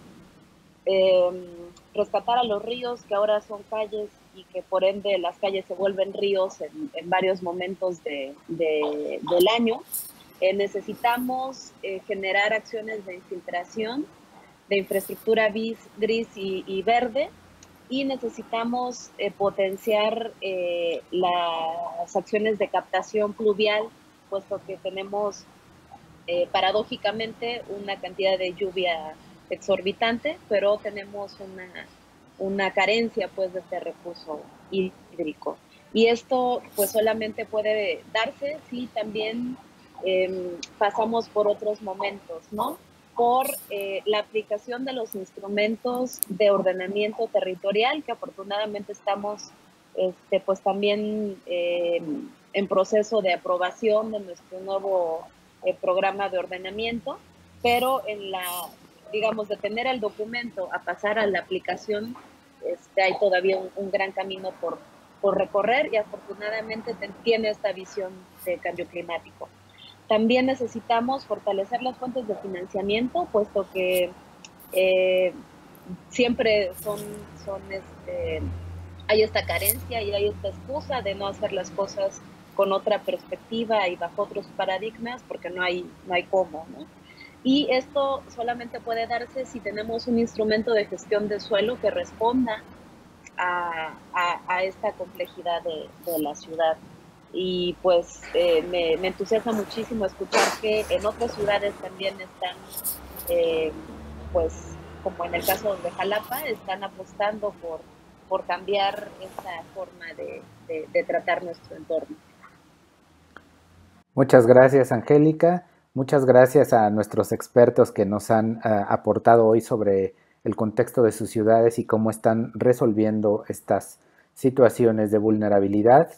Speaker 5: rescatar a los ríos que ahora son calles y que por ende las calles se vuelven ríos en varios momentos del año. Necesitamos generar acciones de infiltración, de infraestructura gris y verde y necesitamos potenciar las acciones de captación pluvial, puesto que tenemos paradójicamente una cantidad de lluvia exorbitante, pero tenemos una carencia pues de este recurso hídrico. Y esto pues solamente puede darse si también pasamos por otros momentos, ¿no? Por la aplicación de los instrumentos de ordenamiento territorial, que afortunadamente estamos pues también en proceso de aprobación de nuestro nuevo programa de ordenamiento, pero digamos, de tener el documento a pasar a la aplicación, hay todavía un gran camino por recorrer, y afortunadamente tiene esta visión de cambio climático. También necesitamos fortalecer las fuentes de financiamiento, puesto que siempre hay esta carencia y hay esta excusa de no hacer las cosas con otra perspectiva y bajo otros paradigmas, porque no hay cómo, ¿no? Y esto solamente puede darse si tenemos un instrumento de gestión de suelo que responda a esta complejidad de la ciudad. Y pues me entusiasma muchísimo escuchar que en otras ciudades también están, pues como en el caso de Jalapa, están apostando por cambiar esa forma de tratar nuestro entorno.
Speaker 1: Muchas gracias, Angélica. Muchas gracias a nuestros expertos que nos han aportado hoy sobre el contexto de sus ciudades y cómo están resolviendo estas situaciones de vulnerabilidad.